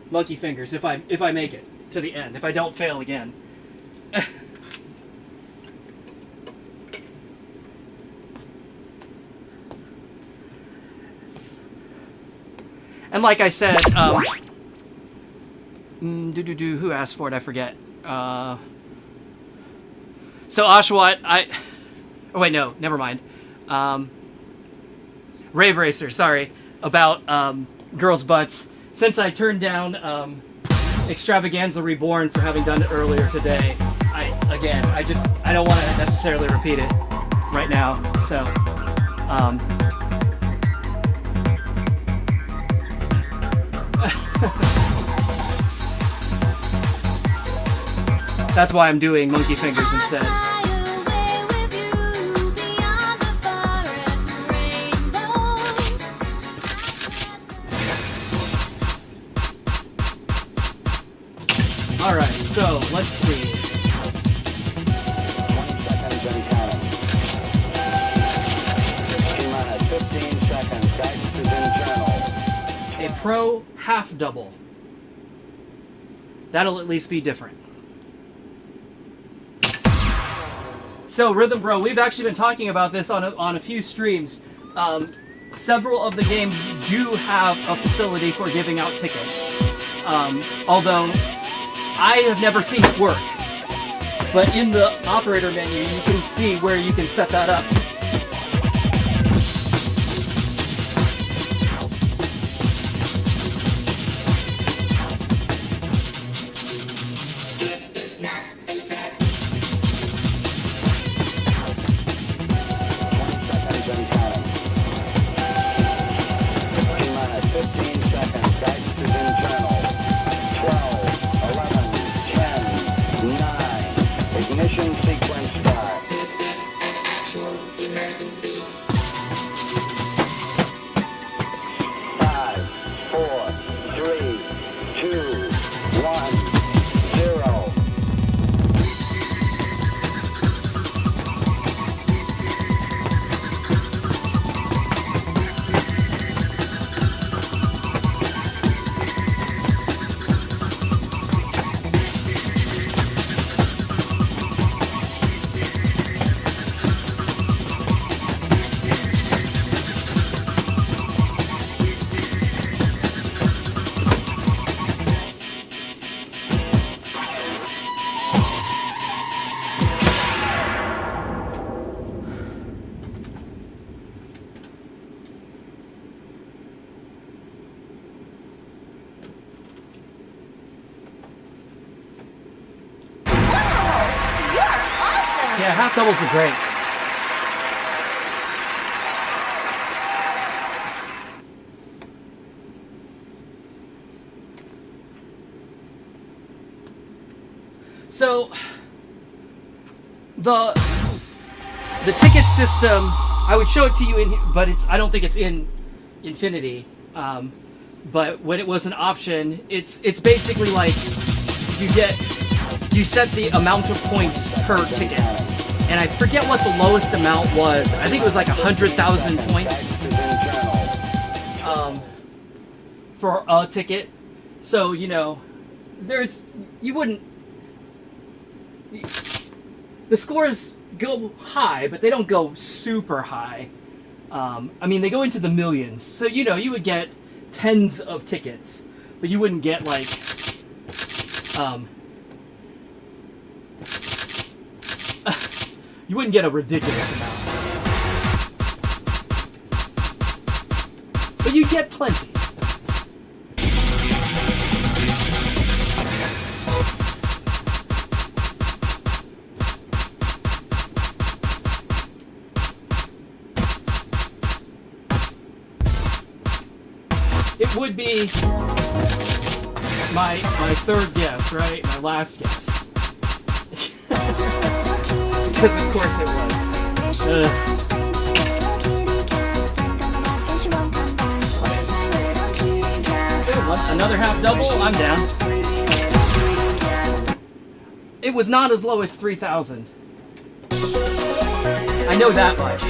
Monkey Fingers if I make it to the end, if I don't fail again. And like I said, who asked for it? I forget. So Oshawott, oh wait, no, never mind. Rave Racer, sorry, about girls' butts. Since I turned down Extravaganza Reborn for having done it earlier today, I don't want to necessarily repeat it right now. So, that's why I'm doing Monkey Fingers instead. Fly away with you beyond the forest rainbow. All right, so let's see. 20 seconds and counting. T-minus 15 seconds. Guidance is internal. A pro half double. That'll at least be different. So, Rhythm Bro, we've actually been talking about this on a few streams. Several of the games do have a facility for giving out tickets. Although, I have never seen it work. But in the operator menu, you can see where you can set that up. Seconds and counting. T-minus 15 seconds. Guidance is internal. 12, 11, 10, 9. Ignition sequence start. Five, four, three, two, one, zero. Yeah, half doubles are great. So the ticket system, I would show it to you but I don't think it's in Infinity. But when it was an option, it's basically like you set the amount of points per ticket. And I forget what the lowest amount was. I think it was like 100,000 points for a ticket. So, the scores go high, but they don't go super high. They go into the millions. So, you would get tens of tickets, but you wouldn't get like, you wouldn't get a ridiculous amount. But you'd get plenty. It would be my third guess, right? My last guess. Because of course it was. Another half double? I'm down. It was not as low as 3,000. I know that much.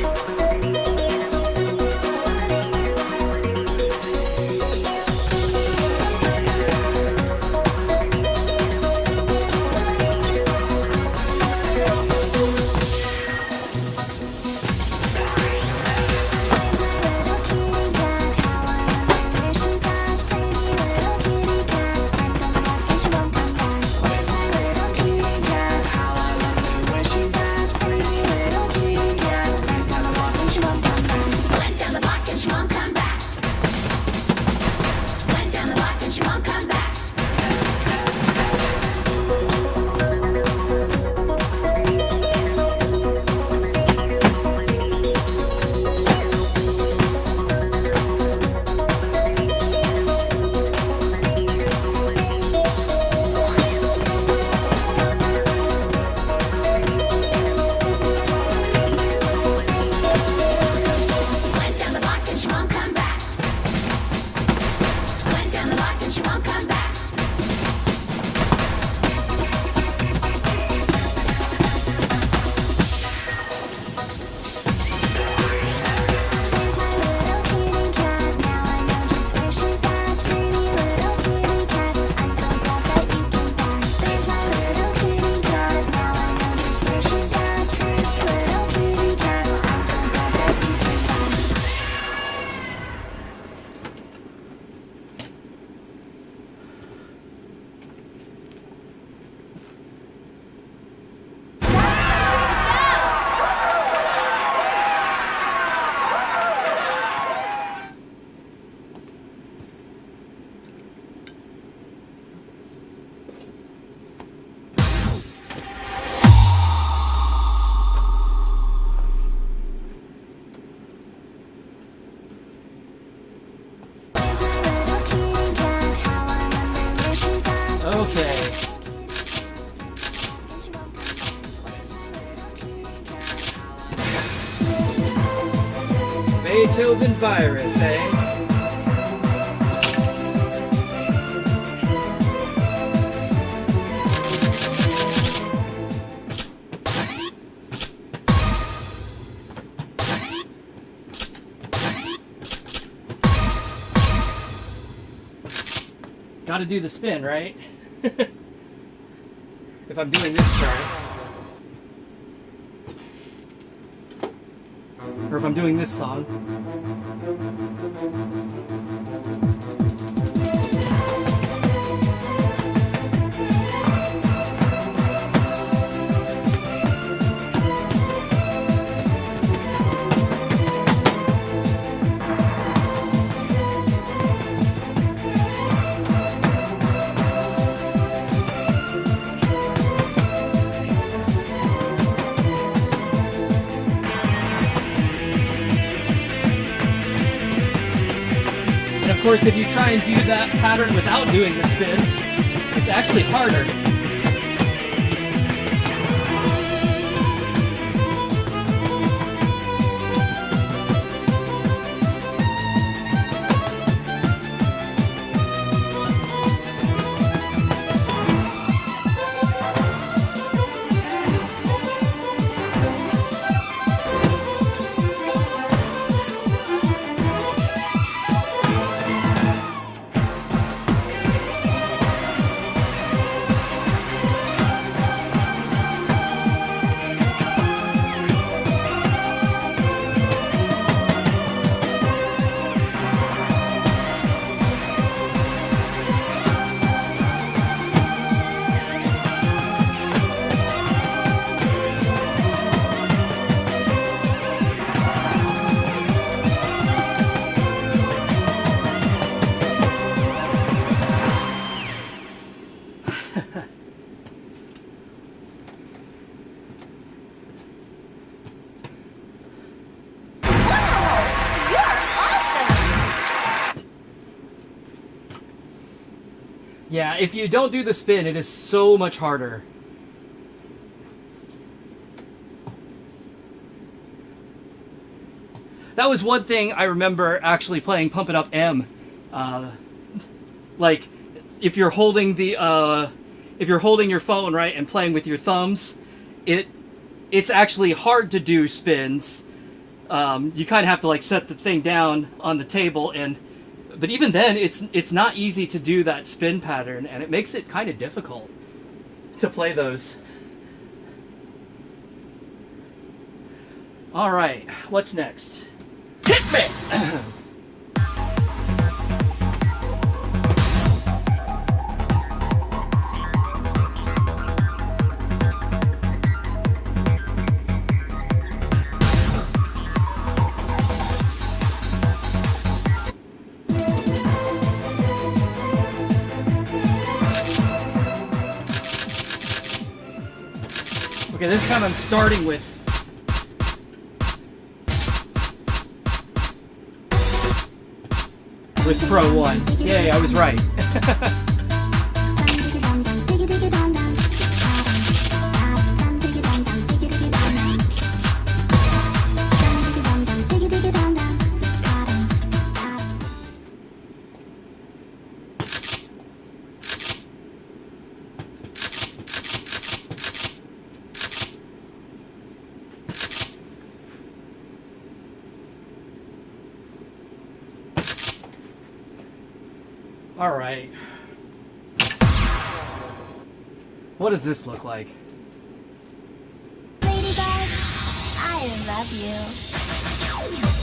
Beethoven virus, eh? Gotta do the spin, right? If I'm doing this chart. Or if I'm doing this song. Of course, if you try and do that pattern without doing the spin, it's actually harder. Yeah, if you don't do the spin, it is so much harder. That was one thing I remember actually playing Pump It Up M. Like, if you're holding your phone, right, and playing with your thumbs, it's actually hard to do spins. You kind of have to like set the thing down on the table, but even then, it's not easy to do that spin pattern, and it makes it kind of difficult to play those. All right, what's next? Hit me! Okay, this time I'm starting with Pro 1. Yay, I was right. All right. What does this look like? Ladybug, I love you. Ladybug,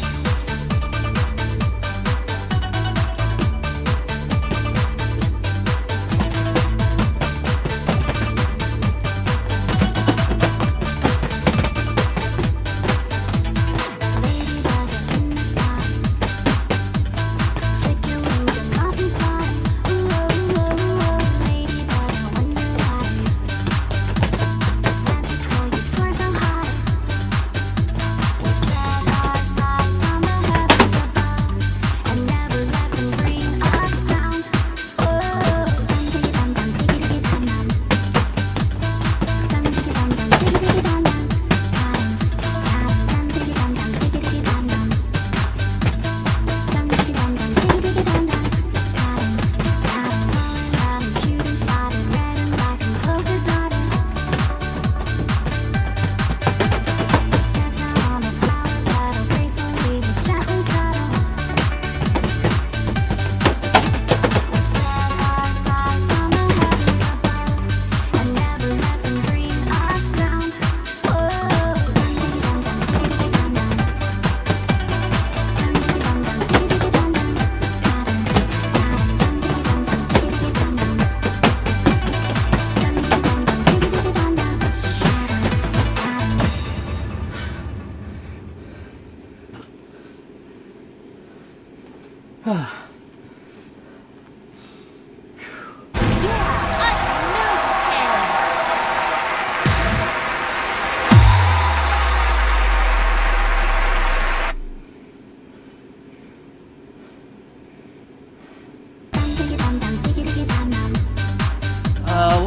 What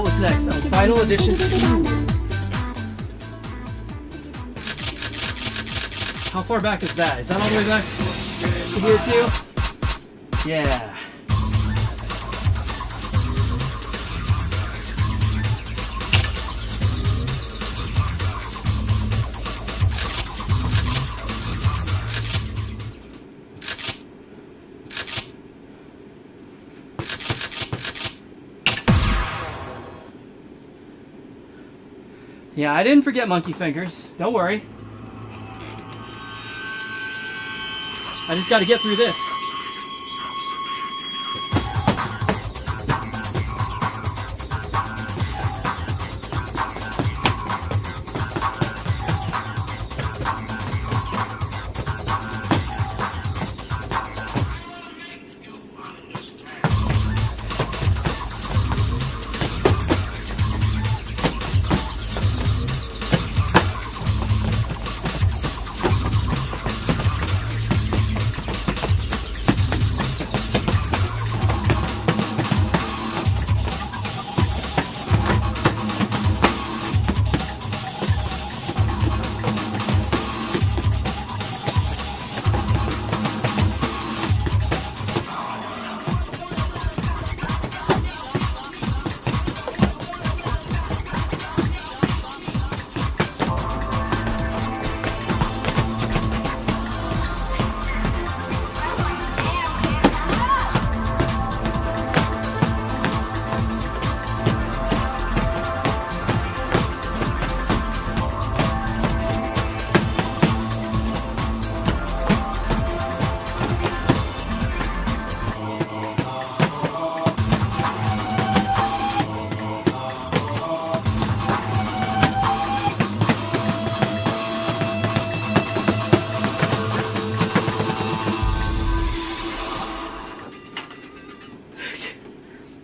was next? Oh, Final Edition 2. How far back is that? Is that all the way back to here too? Yeah. Yeah, I didn't forget Monkey Fingers. Don't worry. I just got to get through this.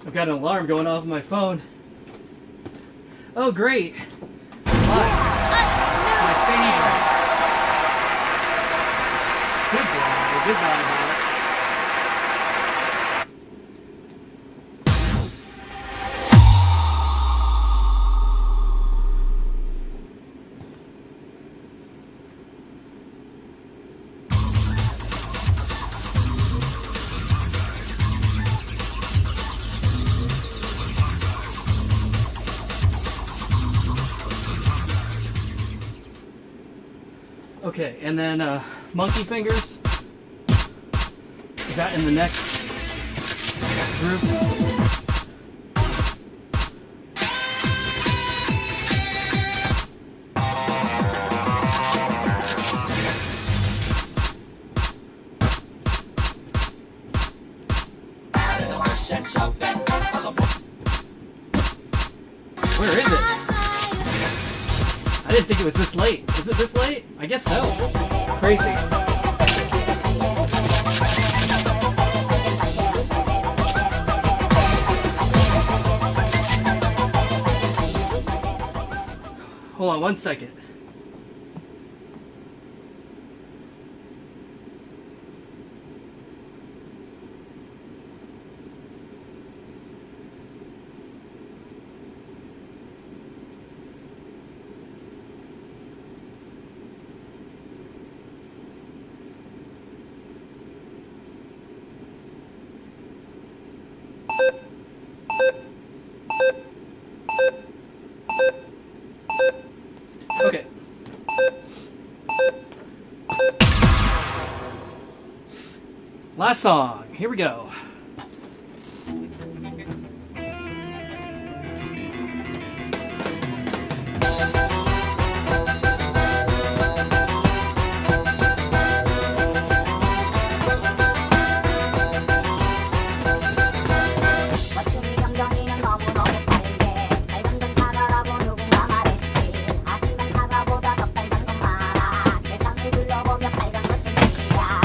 I've got an alarm going off on my phone. Oh, great. Lots. My favorite. Goodbye. Goodbye, Bots. Okay, and then Monkey Fingers. Is that in the next group? Where is it? I didn't think it was this late. Is it this late? I guess so. Crazy. Hold on one second. Okay. Last song. Here we go. 버스의 감정이는 너무너무 빠르게 빨간 건 사과라고 누군가 말했지. 하지만 사과보다 더 빨간 건 말아. 세상을 둘러보며 빨간 것은 니야.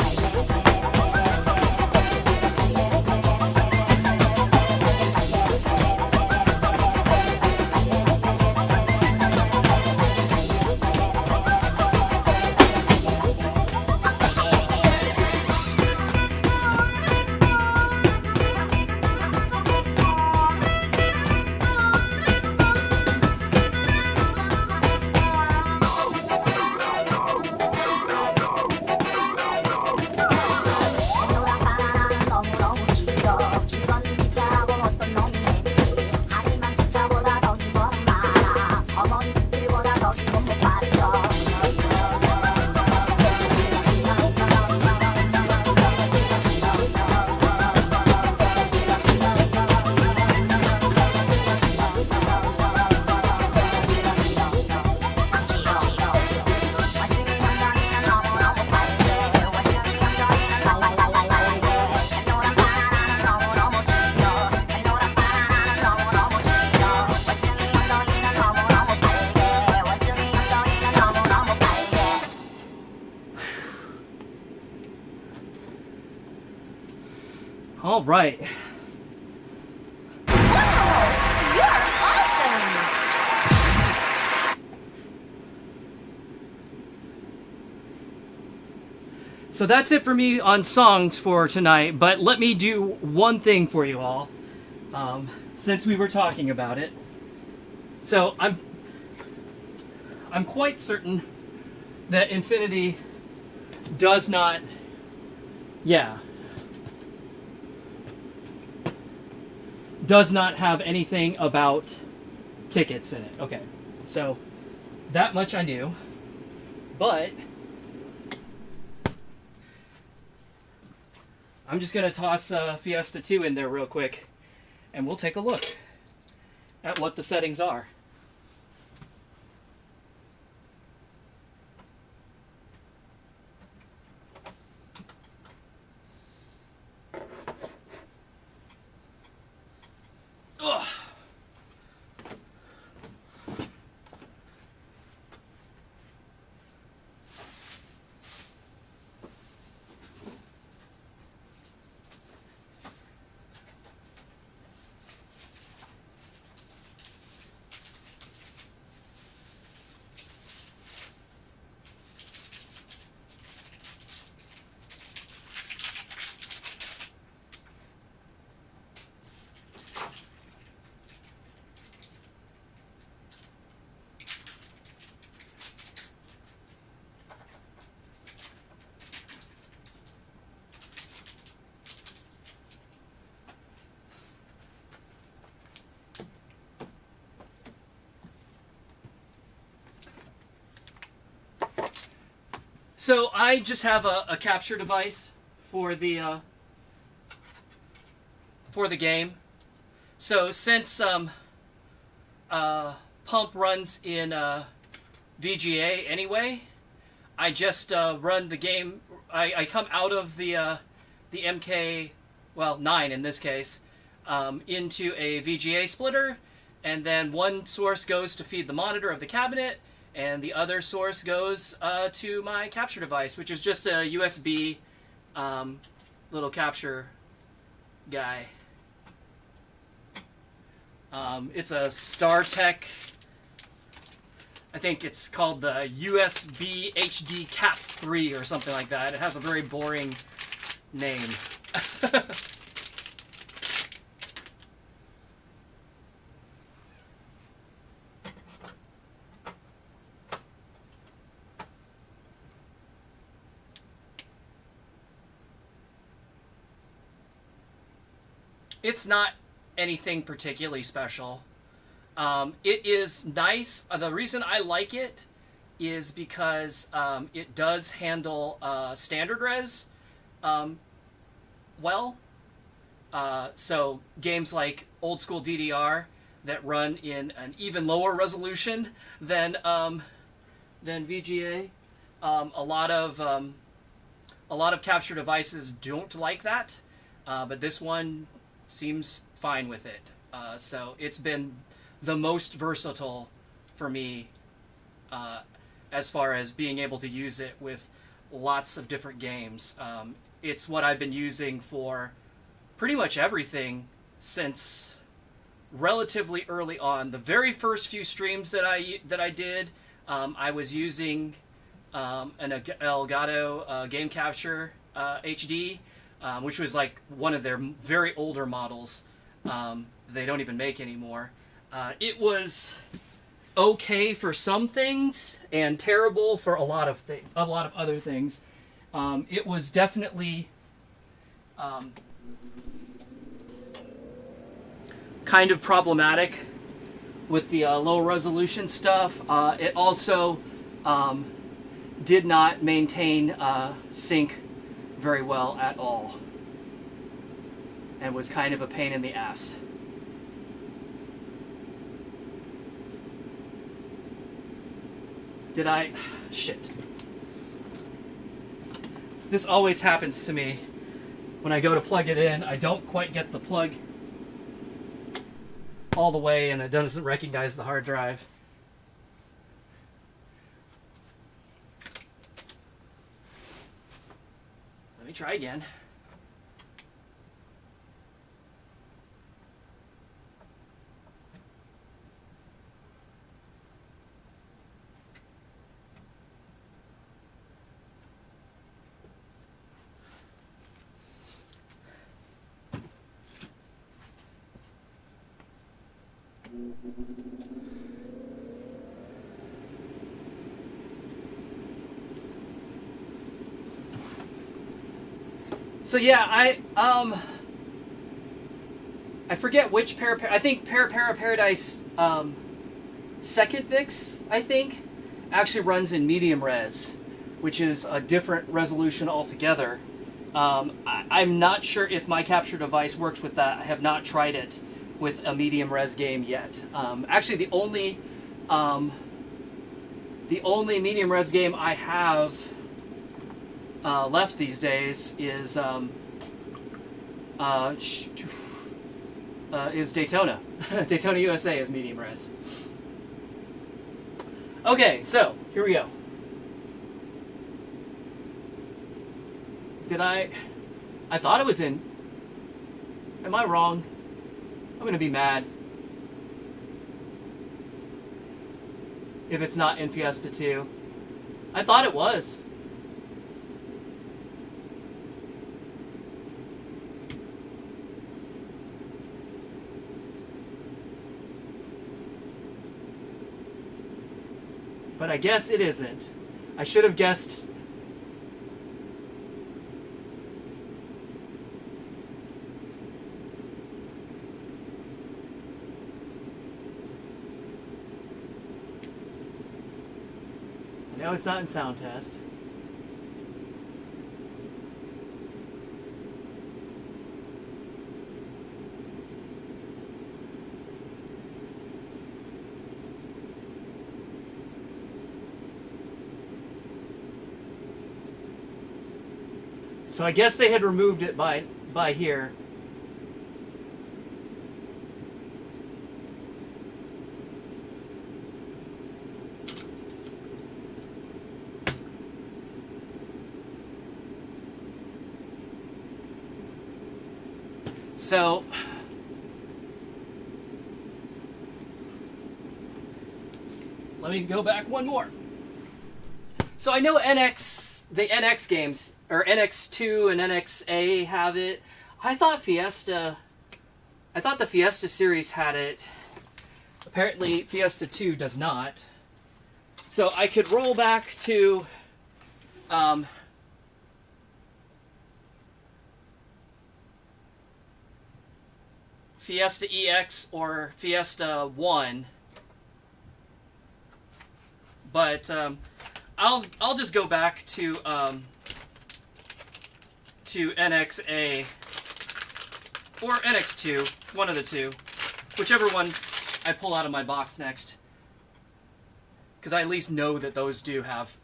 All right. You're awesome! So that's it for me on songs for tonight, but let me do one thing for you all, since we were talking about it. So I'm quite certain that Infinity does not, does not have anything about tickets in it. Okay, so that much I knew, but I'm just going to toss Fiesta 2 in there real quick, and we'll take a look at what the settings are. Ugh. So I just have a capture device for the game. So since Pump runs in VGA anyway, I just run the game. I come out of the MK, well 9 in this case, into a VGA splitter, and then one source goes to feed the monitor of the cabinet, and the other source goes to my capture device, which is just a USB little capture guy. It's a StarTech, I think it's called the USB HD Cap 3 or something like that. It has a very boring name. It's not anything particularly special. It is nice. The reason I like it is because it does handle standard res well. So games like old school DDR that run in an even lower resolution than VGA. A lot of capture devices don't like that, but this one seems fine with it. So it's been the most versatile for me as far as being able to use it with lots of different games. It's what I've been using for pretty much everything since relatively early on. The very first few streams that I did, I was using an Elgato Game Capture HD, which was like one of their very older models. They don't even make anymore. It was okay for some things and terrible for a lot of other things. It was definitely kind of problematic with the low resolution stuff. It also did not maintain sync very well at all, and was kind of a pain in the ass. Did I? Shit. This always happens to me. When I go to plug it in, I don't quite get the plug all the way, and it doesn't recognize the hard drive. Let me try again. So yeah, I forget which I think Para Paradise second mix, I think, actually runs in medium res, which is a different resolution altogether. I'm not sure if my capture device works with that. I have not tried it with a medium res game yet. Actually, the only medium res game I have left these days is Daytona. Daytona USA is medium res. Okay, so here we go. I thought it was in. Am I wrong? I'm gonna be mad if it's not in Fiesta 2. I thought it was. But I guess it isn't. I should have guessed. No, it's not in sound test. So I guess they had removed it by here. So let me go back one more. So I know the NX games, or NX2 and NXA have it. I thought the Fiesta series had it. Apparently Fiesta 2 does not. So I could roll back to Fiesta EX or Fiesta 1. But I'll just go back to NXA or NX2, one of the two, whichever one I pull out of my box next, because I at least know that those do have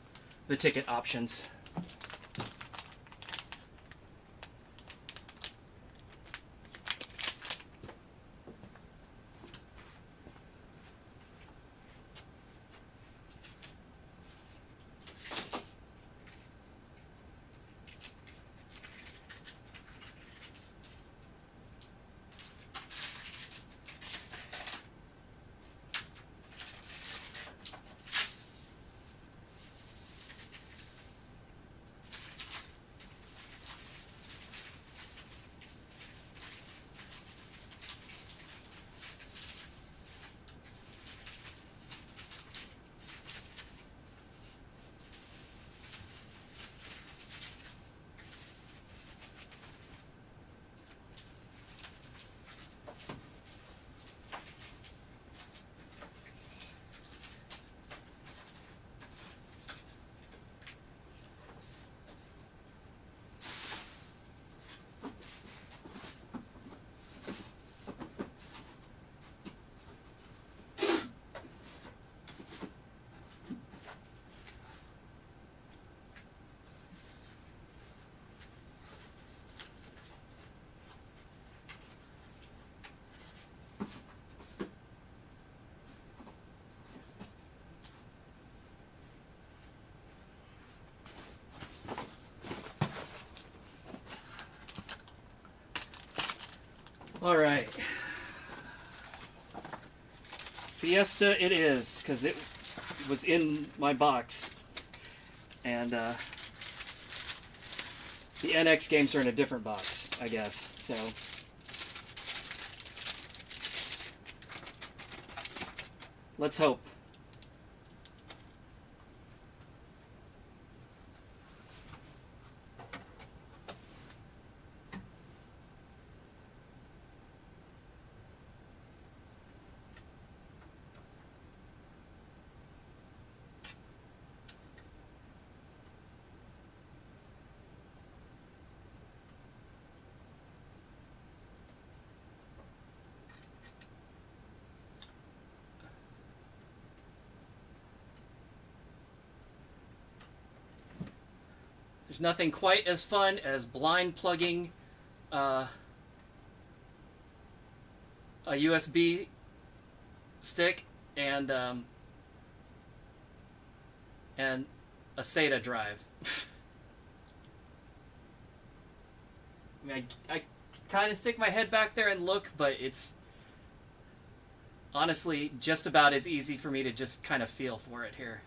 the ticket options. All right. Fiesta it is, because it was in my box. And the NX games are in a different box, I guess. So Let's hope. There's nothing quite as fun as blind plugging a USB stick and a SATA drive. I mean, I kind of stick my head back there and look, but it's honestly just about as easy for me to just kind of feel for it here.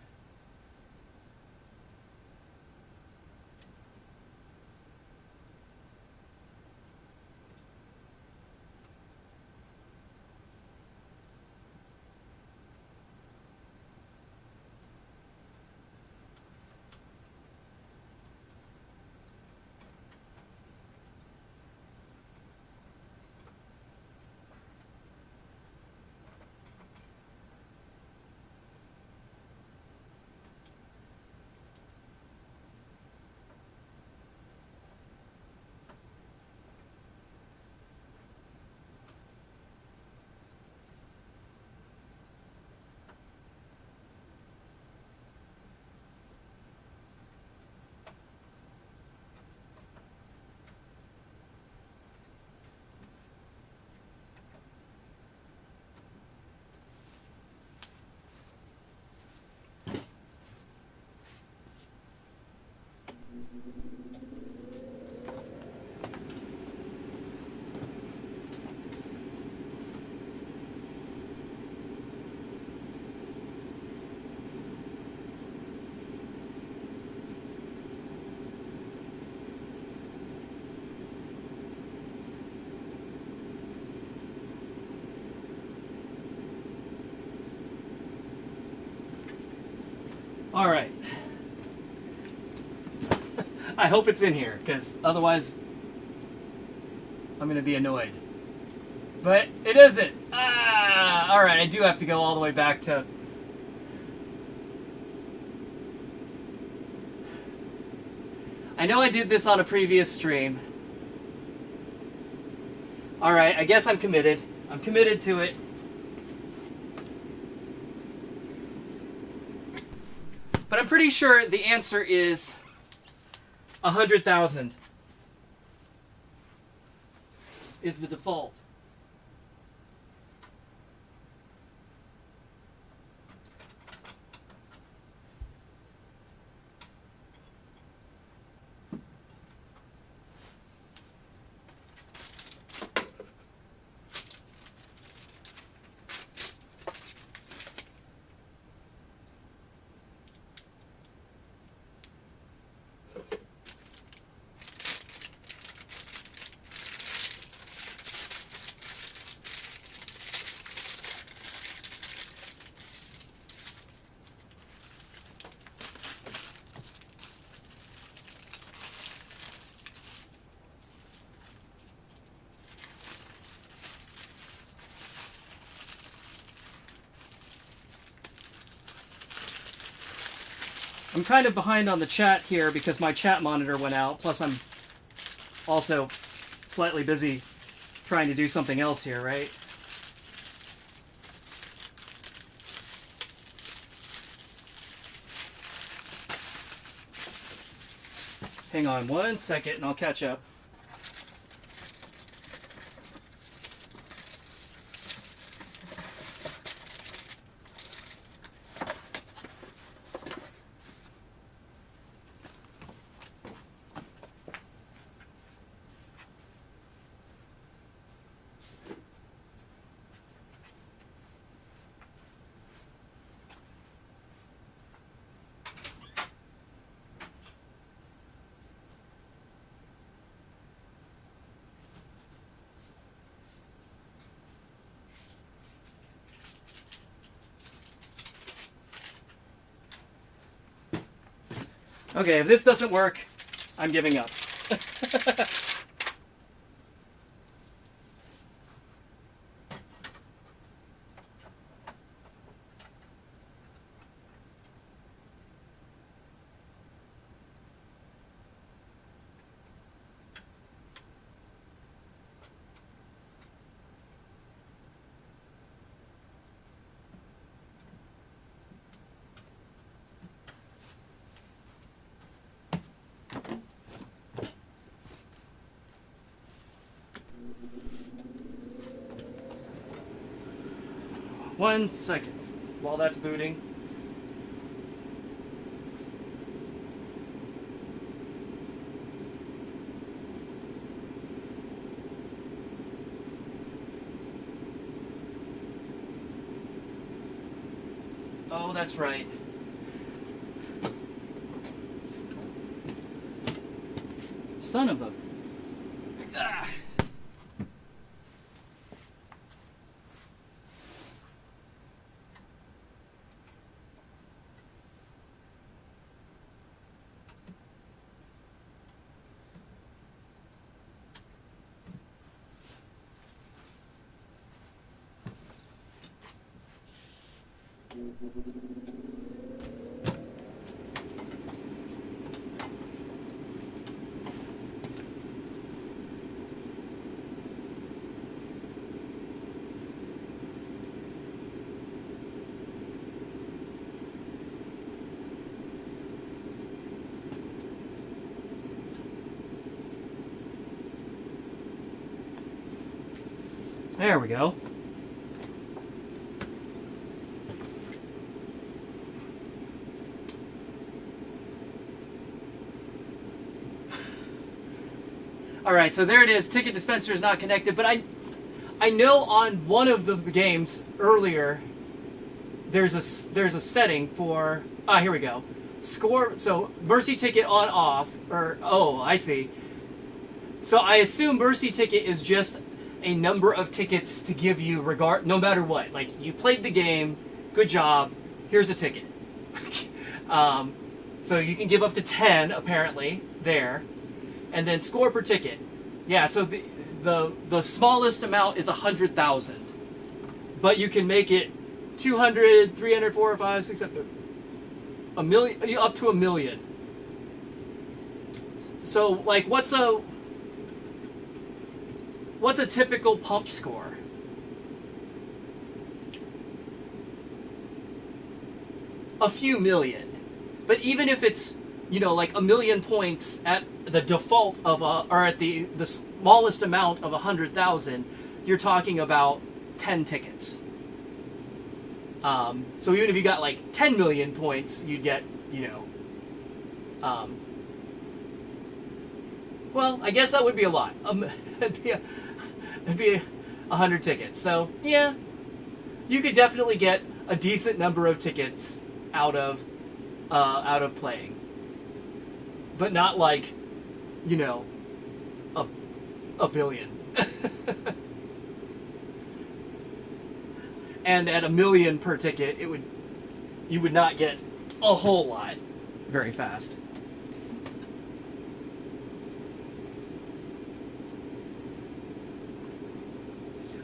All right. I hope it's in here, because otherwise I'm going to be annoyed. But it isn't. Ah! All right, I do have to go all the way back to... I know I did this on a previous stream. All right, I guess I'm committed. I'm committed to it. But I'm pretty sure the answer is 100,000 is the default. I'm kind of behind on the chat here because my chat monitor went out. Plus, I'm also slightly busy trying to do something else here, right? Hang on 1 second and I'll catch up. Okay, if this doesn't work, I'm giving up. One second while that's booting. Oh, that's right. Son of a... Ah. There we go. All right, so there it is. Ticket dispenser is not connected, but I know on one of the games earlier there's a setting for here we go. Score, so Mercy Ticket on off, or oh, I see. So I assume Mercy Ticket is just a number of tickets to give you no matter what. Like, you played the game, good job, here's a ticket. So you can give up to 10 apparently there, and then score per ticket. Yeah, so the smallest amount is 100,000, but you can make it 200, 300, 400, 500, 600, a million, up to 1 million. So like, what's a typical pump score? A few million. But even if it's, like 1 million points at the default of or at the smallest amount of 100,000, you're talking about 10 tickets. So even if you got like 10 million points, you'd get, well, I guess that would be a lot. It'd be 100 tickets. So yeah, you could definitely get a decent number of tickets out of playing, but not like, a billion. And at 1 million per ticket, you would not get a whole lot very fast.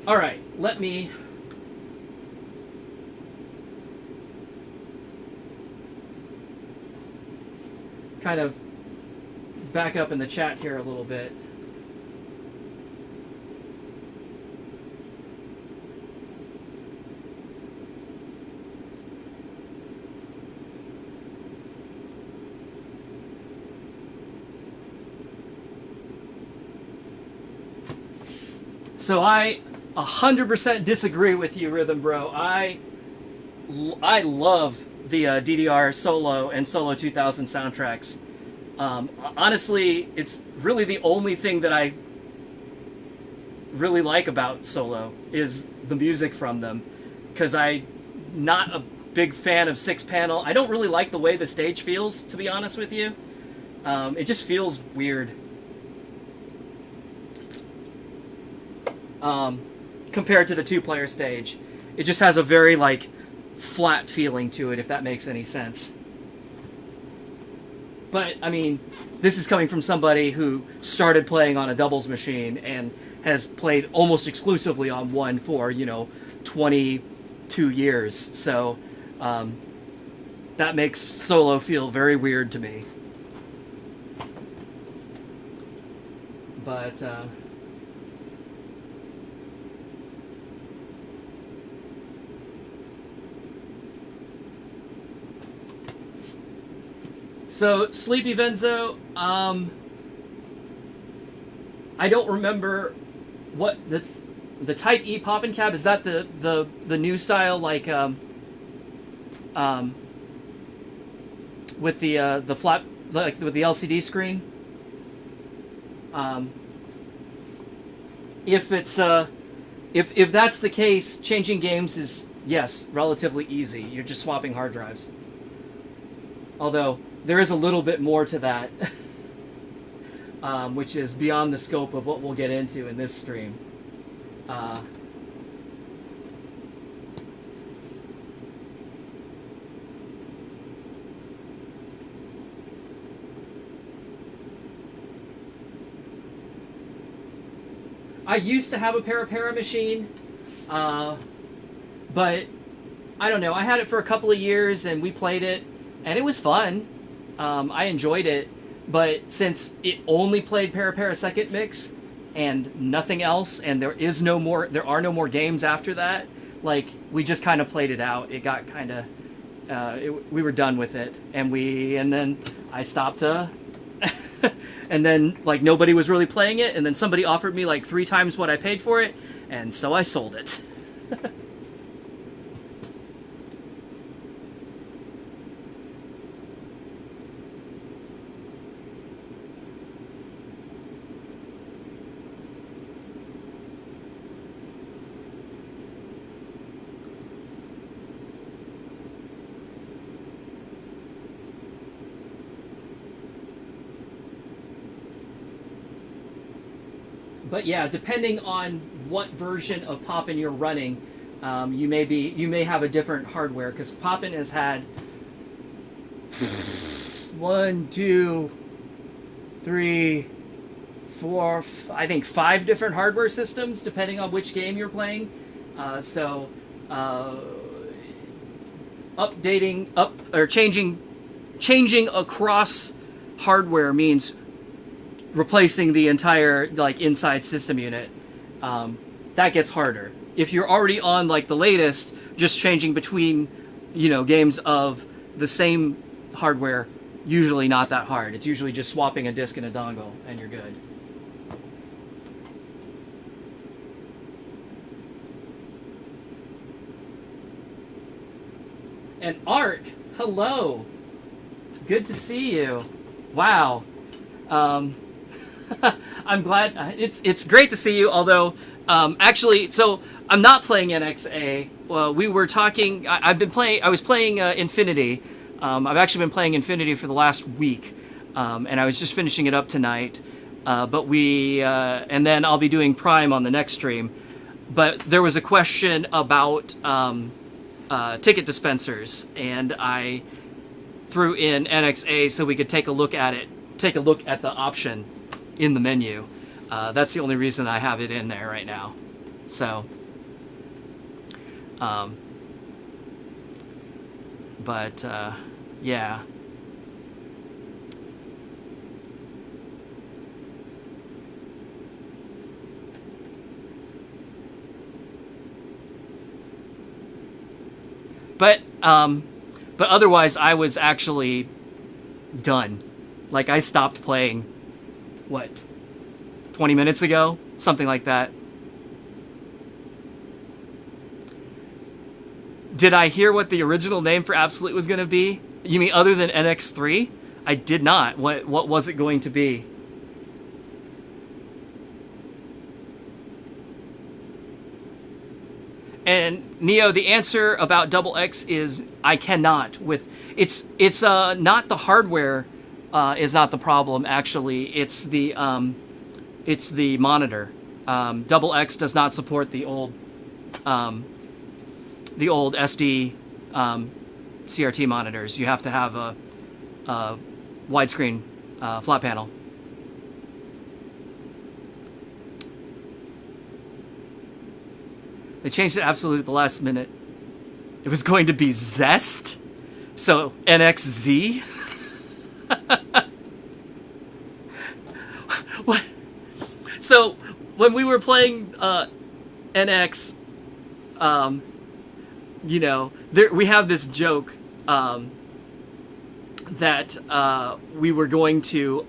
All right, let me kind of back up in the chat here a little bit. So I 100% disagree with you, Rhythm Bro. I love the DDR Solo and Solo 2000 soundtracks. Honestly, it's really the only thing that I really like about Solo is the music from them, because I'm not a big fan of 6-panel. I don't really like the way the stage feels, to be honest with you. It just feels weird. Compared to the 2-player stage. It just has a very, like, flat feeling to it, if that makes any sense. But I mean, this is coming from somebody who started playing on a doubles machine and has played almost exclusively on one for 22 years. So that makes solo feel very weird to me. But so Sleepy Venzo, I don't remember what the Type E poppin' cab is. That the new style, like with the flat, like with the LCD screen. If it's if that's the case, changing games is, yes, relatively easy. You're just swapping hard drives. Although there is a little bit more to that, which is beyond the scope of what we'll get into in this stream. I used to have a Para machine, but I don't know. I had it for a couple of years, and we played it, and it was fun. I enjoyed it, but since it only played Para Second Mix and nothing else, and there are no more games after that. Like, we just kind of played it out. It got kind of, we were done with it, and then I stopped and then, like, nobody was really playing it, and then somebody offered me, like, 3 times what I paid for it, and so I sold it. But yeah, depending on what version of Poppin you're running, you may have a different hardware, because Poppin has had 1, 2, 3, 4, I think 5 different hardware systems depending on which game you're playing. Changing across hardware means replacing the entire, like, inside system unit. That gets harder. If you're already on, like, the latest, just changing between, games of the same hardware, usually not that hard. It's usually just swapping a disc and a dongle, and you're good. And Art, hello. Good to see you. Wow. I'm glad. It's great to see you. Although, actually, so I'm not playing NXA. Well, we were talking. I was playing Infinity. I've actually been playing Infinity for the last week, and I was just finishing it up tonight. And then I'll be doing Prime on the next stream. But there was a question about ticket dispensers, and I threw in NXA so we could take a look at it. Take a look at the option in the menu. That's the only reason I have it in there right now. So, yeah. But otherwise, I was actually done. Like, I stopped playing, 20 minutes ago? Something like that. Did I hear what the original name for Absolute was going to be? You mean other than NX3? I did not. What was it going to be? And Neo, the answer about Double X is I cannot. It's not the hardware is not the problem. Actually, it's the monitor. Double X does not support the old SD CRT monitors. You have to have a widescreen flat panel. They changed it absolutely at the last minute. It was going to be Zest, so NXZ. What? So when we were playing NX, you know, we have this joke that we were going to.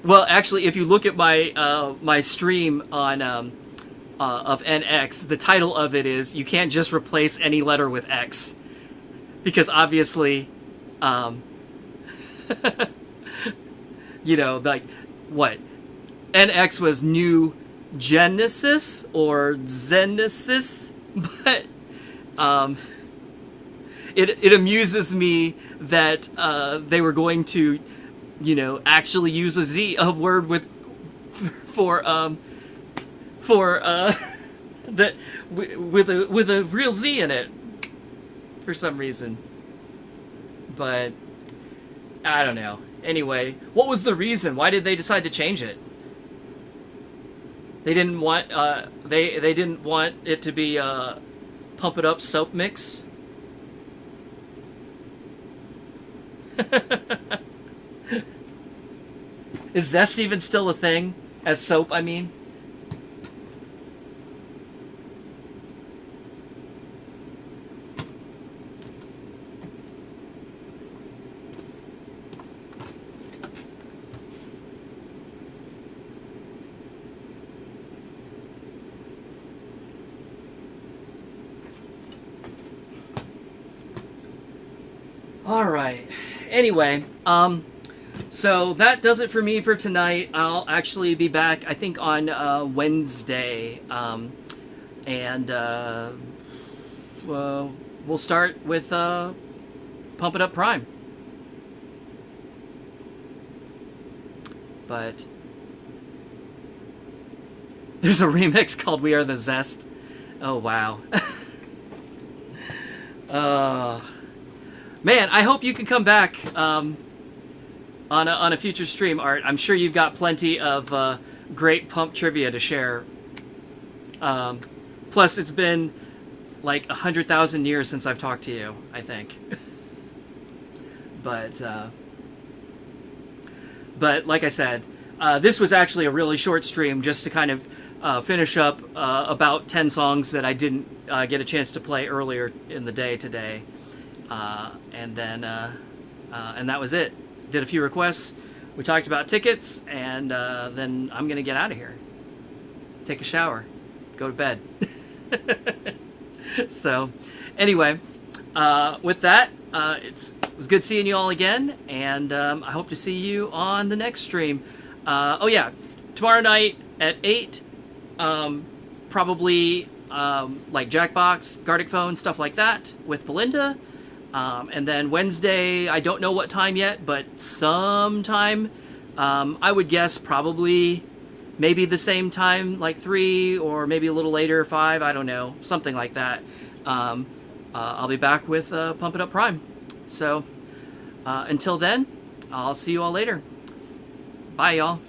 Well, actually, if you look at my my stream on of NX, the title of it is "You Can't Just Replace Any Letter with X," because obviously, you know, like what NX was New Genesis or Zenesis, but it amuses me that they were going to, you know, actually use a word with for that with a real Z in it for some reason. But I don't know. Anyway, what was the reason? Why did they decide to change it? They didn't want they didn't want it to be Pump It Up soap mix. Is Zest even still a thing as soap? I mean. All right. Anyway, so that does it for me for tonight. I'll actually be back, I think, on Wednesday, and we'll start with Pump It Up Prime. But there's a remix called "We Are the Zest." Oh wow. Man, I hope you can come back on a future stream, Art. I'm sure you've got plenty of great Pump trivia to share. Plus, it's been like 100,000 years since I've talked to you, I think. But like I said, this was actually a really short stream just to kind of finish up about 10 songs that I didn't get a chance to play earlier in the day today. And that was it. Did a few requests. We talked about tickets, and then I'm gonna get out of here. Take a shower, go to bed. So, anyway, with that, it was good seeing you all again, and I hope to see you on the next stream. Oh yeah, tomorrow night at 8, probably like Jackbox, Gardic Phone, stuff like that with Belinda. And then Wednesday, I don't know what time yet, but sometime, I would guess probably maybe the same time, like 3, or maybe a little later, 5, I don't know, something like that. I'll be back with Pump It Up Prime. So until then, I'll see you all later. Bye, y'all.